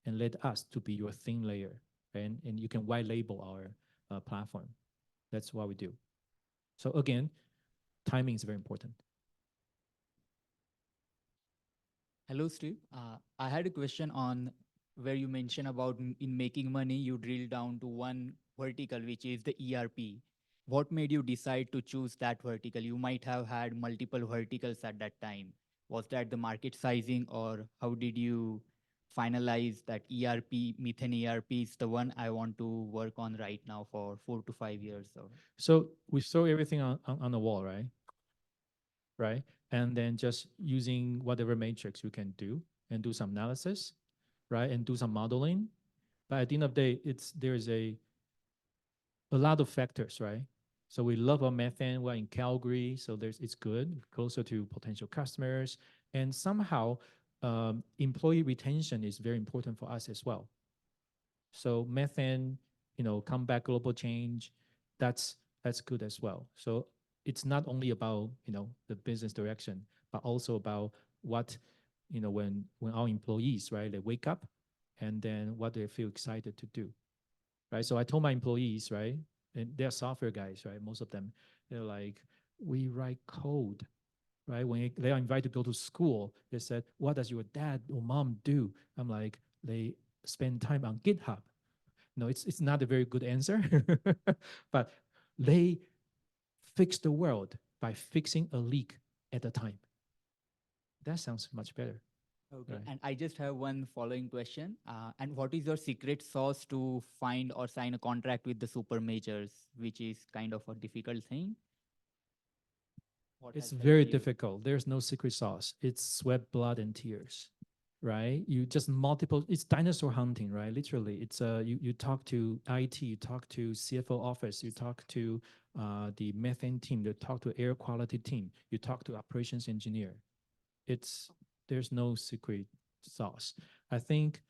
and let us to be your thin layer, and you can white label our platform. That's what we do. So again, timing is very important. Hello, Steve. I had a question on where you mentioned about in making money, you drill down to one vertical, which is the ERP. What made you decide to choose that vertical? You might have had multiple verticals at that time. Was that the market sizing, or how did you finalize that ERP, methane ERP is the one I want to work on right now for 4 to 5 years? So we throw everything on the wall, right? Right. And then just using whatever matrix you can do and do some analysis, right? And do some modeling. But at the end of the day, there's a lot of factors, right? So we love our methane. We're in Calgary, so it's good, closer to potential customers. And somehow employee retention is very important for us as well. So methane, comeback global change, that's good as well. So it's not only about, the business direction, but also about what, when our employees, right, they wake up and then what they feel excited to do, right? So I told my employees, right, and they're software guys, right? Most of them, they're like, we write code, right? When they are invited to go to school, they said, what does your dad or mom do? I'm like, they spend time on GitHub. No, it's not a very good answer, but they fix the world by fixing a leak at a time. That sounds much better. Okay. Right. And I just have one following question. And what is your secret sauce to find or sign a contract with the super majors, which is kind of a difficult thing? What It's has very helped you? difficult. There's no secret sauce. It's sweat, blood, and tears, right? You just it's dinosaur hunting, right? Literally, it's you talk to IT, you talk to CFO office, you talk to the methane team, you talk to air quality team, you talk to operations engineer. There's no secret sauce. I think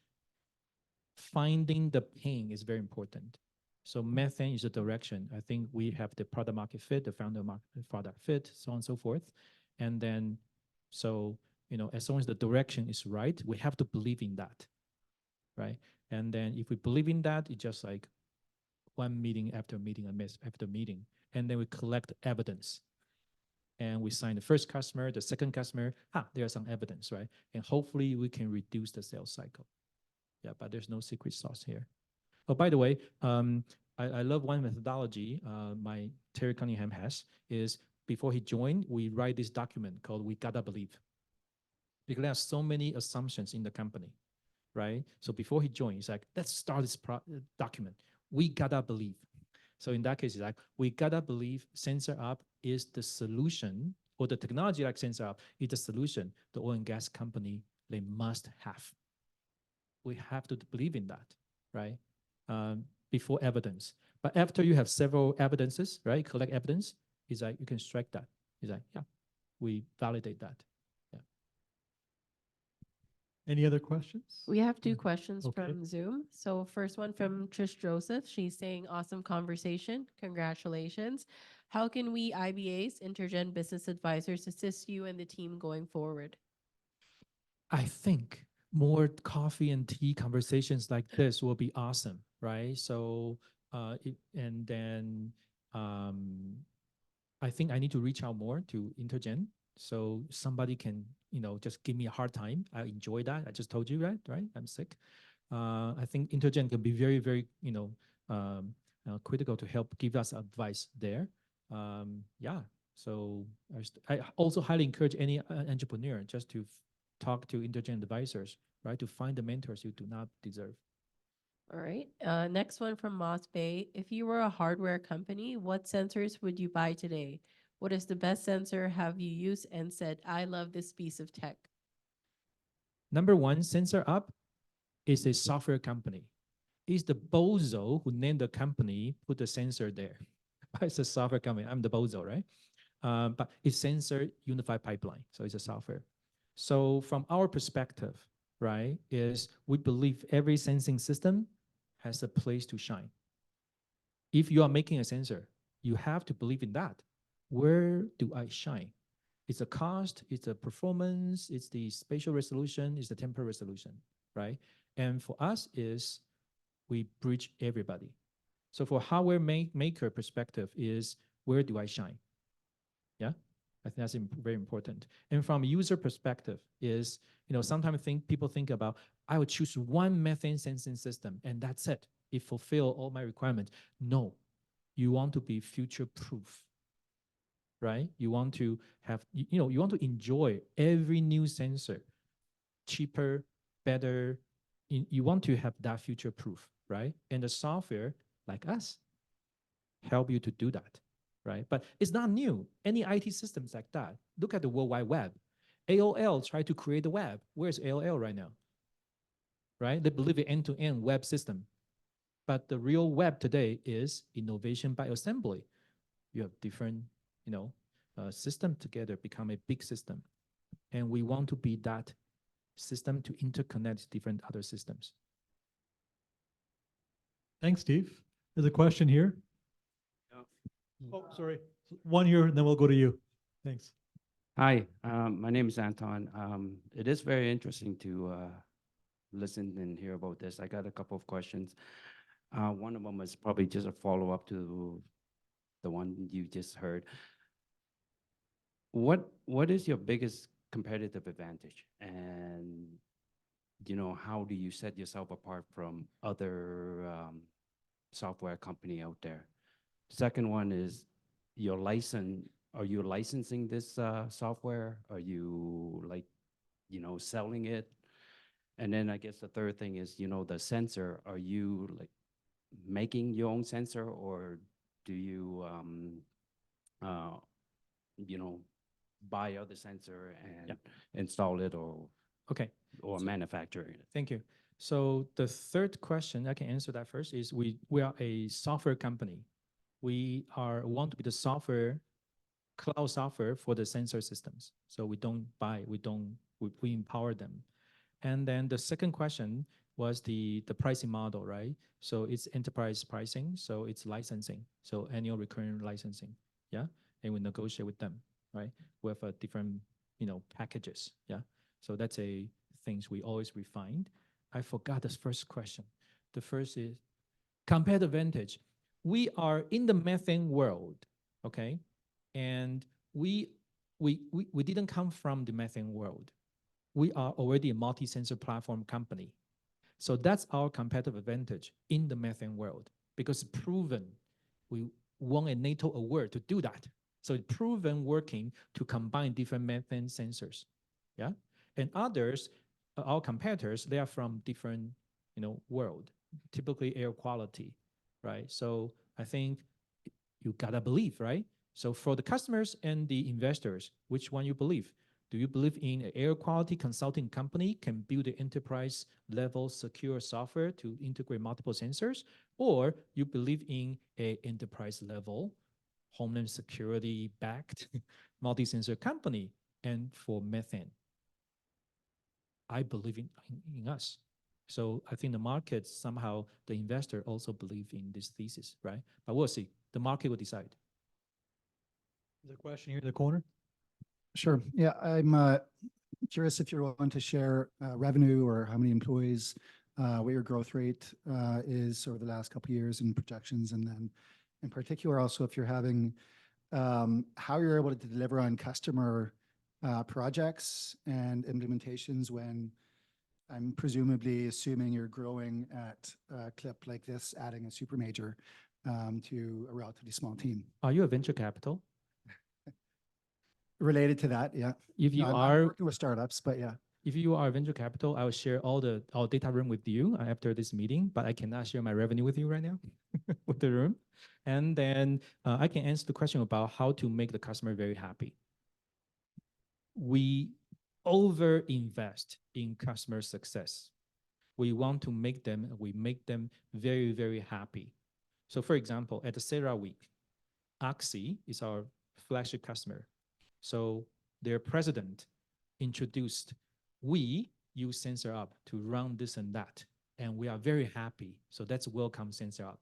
finding the pain is very important. So methane is a direction. I think we have the product market fit, the founder market product fit, so on and so forth. And then, so, as long as the direction is right, we have to believe in that, right? And then if we believe in that, it's just like one meeting after meeting, after meeting. And then we collect evidence. And we sign the first customer, the second customer, there's some evidence, right? And hopefully we can reduce the sales cycle. Yeah, but there's no secret sauce here. Oh, by the way, I love one methodology my Terry Cunningham has is before he joined, we write this document called We Gotta Believe. because there are so many assumptions in the company, right? So before he joined, he's like, let's start this document. We gotta believe. So in that case, it's like, we gotta believe SensorUp is the solution, or the technology like SensorUp is the solution the oil and gas company, they must have. We have to believe in that, right? Before evidence. But after you have several evidences, right, collect evidence, it's like, you can strike that. It's like, yeah, we validate that. Yeah. Any other questions? We have two questions Okay. from Zoom. So first one from Trish Joseph. She's saying, awesome conversation. Congratulations. How can we IBAs, InterGen business advisors, assist you and the team going forward? I think more coffee and tea conversations like this will be awesome, right? So, and then I think I need to reach out more to InterGen, so somebody can, just give me a hard time. I enjoy that. I just told you, right? I'm sick. I think InterGen can be very, very, critical to help give us advice there. Yeah. So I also highly encourage any entrepreneur just to talk to InterGen advisors, right, to find the mentors you do not deserve. All right. Next one from Moss Bay. If you were a hardware company, what sensors would you buy today? What is the best sensor have you used and said, I love this piece of tech? Number one, SensorUp is a software company. It's the bozo who named the company, put the sensor there. It's a software company. I'm the bozo, right? But it's sensor unified pipeline. So it's a software. So from our perspective, right, is we believe every sensing system has a place to shine. If you are making a sensor, you have to believe in that. Where do I shine? It's the cost, it's the performance, it's the spatial resolution, it's the temporal resolution, right? And for us is we bridge everybody. So for hardware maker perspective is, where do I shine? Yeah, I think that's very important. And from user perspective is, sometimes people think about, I would choose one methane sensing system and that's it. It fulfill all my requirements. No, you want to be future proof, right? You want to have, you want to enjoy every new sensor, cheaper, better. You want to have that future proof, right? And the software like us help you to do that, right? But it's not new. Any IT systems like that. Look at the World Wide Web. AOL tried to create the web. Where's AOL right now? Right? They believe in end-to-end web system. But the real web today is innovation by assembly. You have different, system together, become a big system. And we want to be that system to interconnect different other systems. Thanks, Steve. There's a question here. Oh, sorry. One here, and then we'll go to you. Thanks. Hi, my name is Anton. It is very interesting to listen and hear about this. I got a couple of questions. One of them is probably just a follow-up to the one you just heard. What is your biggest competitive advantage? And, how do you set yourself apart from other software company out there? Second one is your license. Are you licensing this software? Are you selling it? And then I guess the third thing is, the sensor, are you making your own sensor, or do you, buy other sensor and install it, or manufacture it? Thank you. So the third question, I can answer that first, is we are a software company. We want to be the cloud software for the sensor systems. So we don't buy, we empower them. And then the second question was the pricing model, right? So it's enterprise pricing, so it's licensing, so annual recurring licensing, yeah? And we negotiate with them, right? With different, packages, yeah? So that's a things we always refined. I forgot the first question. The first is competitive advantage. We are in the methane world, okay? And we didn't come from the methane world. We are already a multi-sensor platform company. So that's our competitive advantage in the methane world, because proven, we won a NATO award to do that. So it's proven working to combine different methane sensors, yeah? And others, our competitors, they are from different, world, typically air quality, right? So I think you gotta believe, right? So for the customers and the investors, which one you believe? Do you believe in an air quality consulting company can build an enterprise level secure software to integrate multiple sensors? Or you believe in a enterprise level homeland security backed multi-sensor company and for methane? I believe in us. So I think the market somehow, the investor also believe in this thesis, right? But we'll see. The market will decide. There's a question here in the corner. Sure. Yeah, I'm curious if you're willing to share revenue or how many employees, what your growth rate is over the last couple of years and projections, and then in particular also if you're having how you're able to deliver on customer projects and implementations when I'm presumably assuming you're growing at a clip like this, adding a super major to a relatively small team. Are you a venture capital? Related to that, yeah. If you I'm are working with startups, but yeah. If you are a venture capital, I will share all our data room with you after this meeting, but I cannot share my revenue with you right now with the room. And then I can answer the question about how to make the customer very happy. We over-invest in customer success. We want to make them very, very happy. So for example, at the Sarah Week, Oxy is our flagship customer. So their president introduced, we use SensorUp to run this and that, and we are very happy. So that's welcome SensorUp.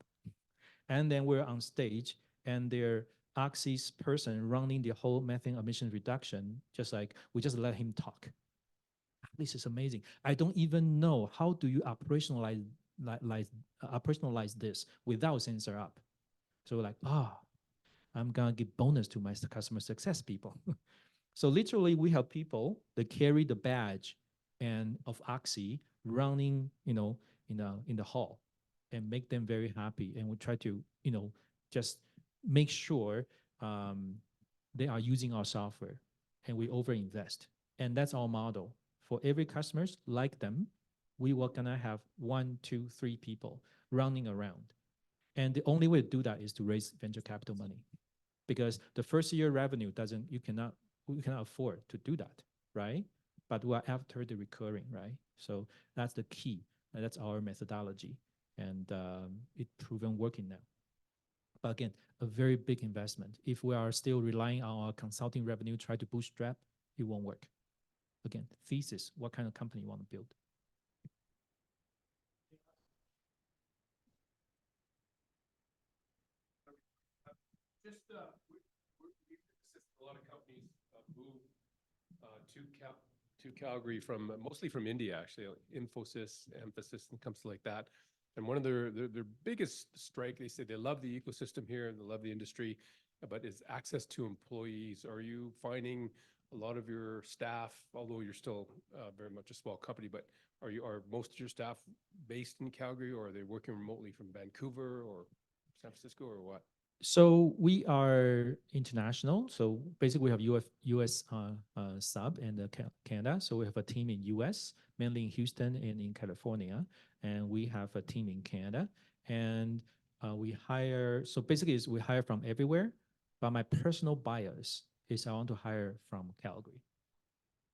And then we're on stage, and their Oxy's person running the whole methane emission reduction, we just let him talk. This is amazing. I don't even know how do you operationalize this without SensorUp. So like, I'm gonna give bonus to my customer success people. So literally, we have people that carry the badge and of Oxy running, in the hall, and make them very happy. And we try to, just make sure they are using our software, and we overinvest. And that's our model. For every customers like them, we were gonna have 1, 2, 3 people running around. And the only way to do that is to raise venture capital money, because the first year revenue we cannot afford to do that, right? But we're after the recurring, right? So that's the key. And that's our methodology. And it's proven working now. But again, a very big investment. If we are still relying on our consulting revenue, try to bootstrap, it won't work. Again, thesis, what kind of company you want to build? A lot of companies move to Calgary mostly from India, actually. Infosys, Emphasis, and companies like that. And one of their biggest strike, they say they love the ecosystem here and they love the industry, but is access to employees. Are you finding a lot of your staff, although you're still very much a small company, but are most of your staff based in Calgary, or are they working remotely from Vancouver or San Francisco, or what? So we are international. So basically we have US sub and Canada. So we have a team in US, mainly in Houston and in California. And we have a team in Canada. And we hire from everywhere. But my personal bias is I want to hire from Calgary,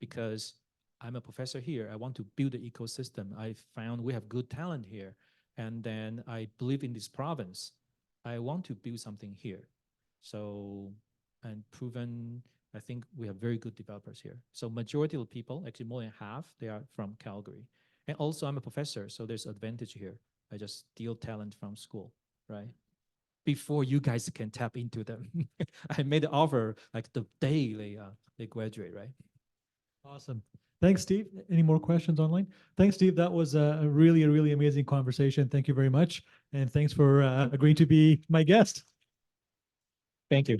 because I'm a professor here. I want to build the ecosystem. I found we have good talent here. And then I believe in this province. I want to build something here. So, and proven, I think we have very good developers here. So majority of people, actually more than half, they are from Calgary. And also I'm a professor, so there's advantage here. I just steal talent from school, right? Before you guys can tap into them. I made the offer like the day they graduate, right? Awesome. Thanks, Steve. Any more questions online? Thanks, Steve. That was a really amazing conversation. Thank you very much. And thanks for agreeing to be my guest. Thank you.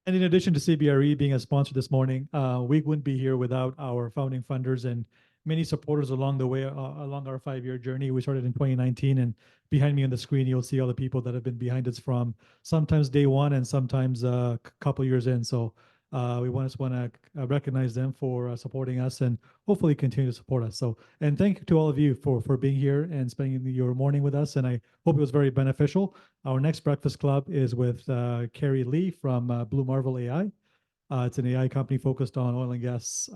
And in addition to CBRE being a sponsor this morning, we wouldn't be here without our founding funders and many supporters along the way, along our 5-year journey. We started in 2019, and behind me on the screen, you'll see all the people that have been behind us from sometimes day one and sometimes a couple years in. So We want to recognize them for supporting us and hopefully continue to support us. So, and thank you to all of you for being here and spending your morning with us. And I hope it was very beneficial. Our next Breakfast Club is with Carrie Lee from Blue Marvel AI. It's an AI company focused on oil and gas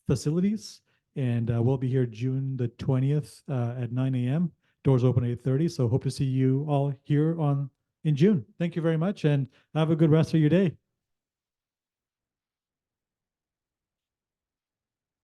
facilities. And we'll be here June the 20th at 9 a.m. Doors open at 8:30. So hope to see you all here in June. Thank you very much and have a good rest of your day.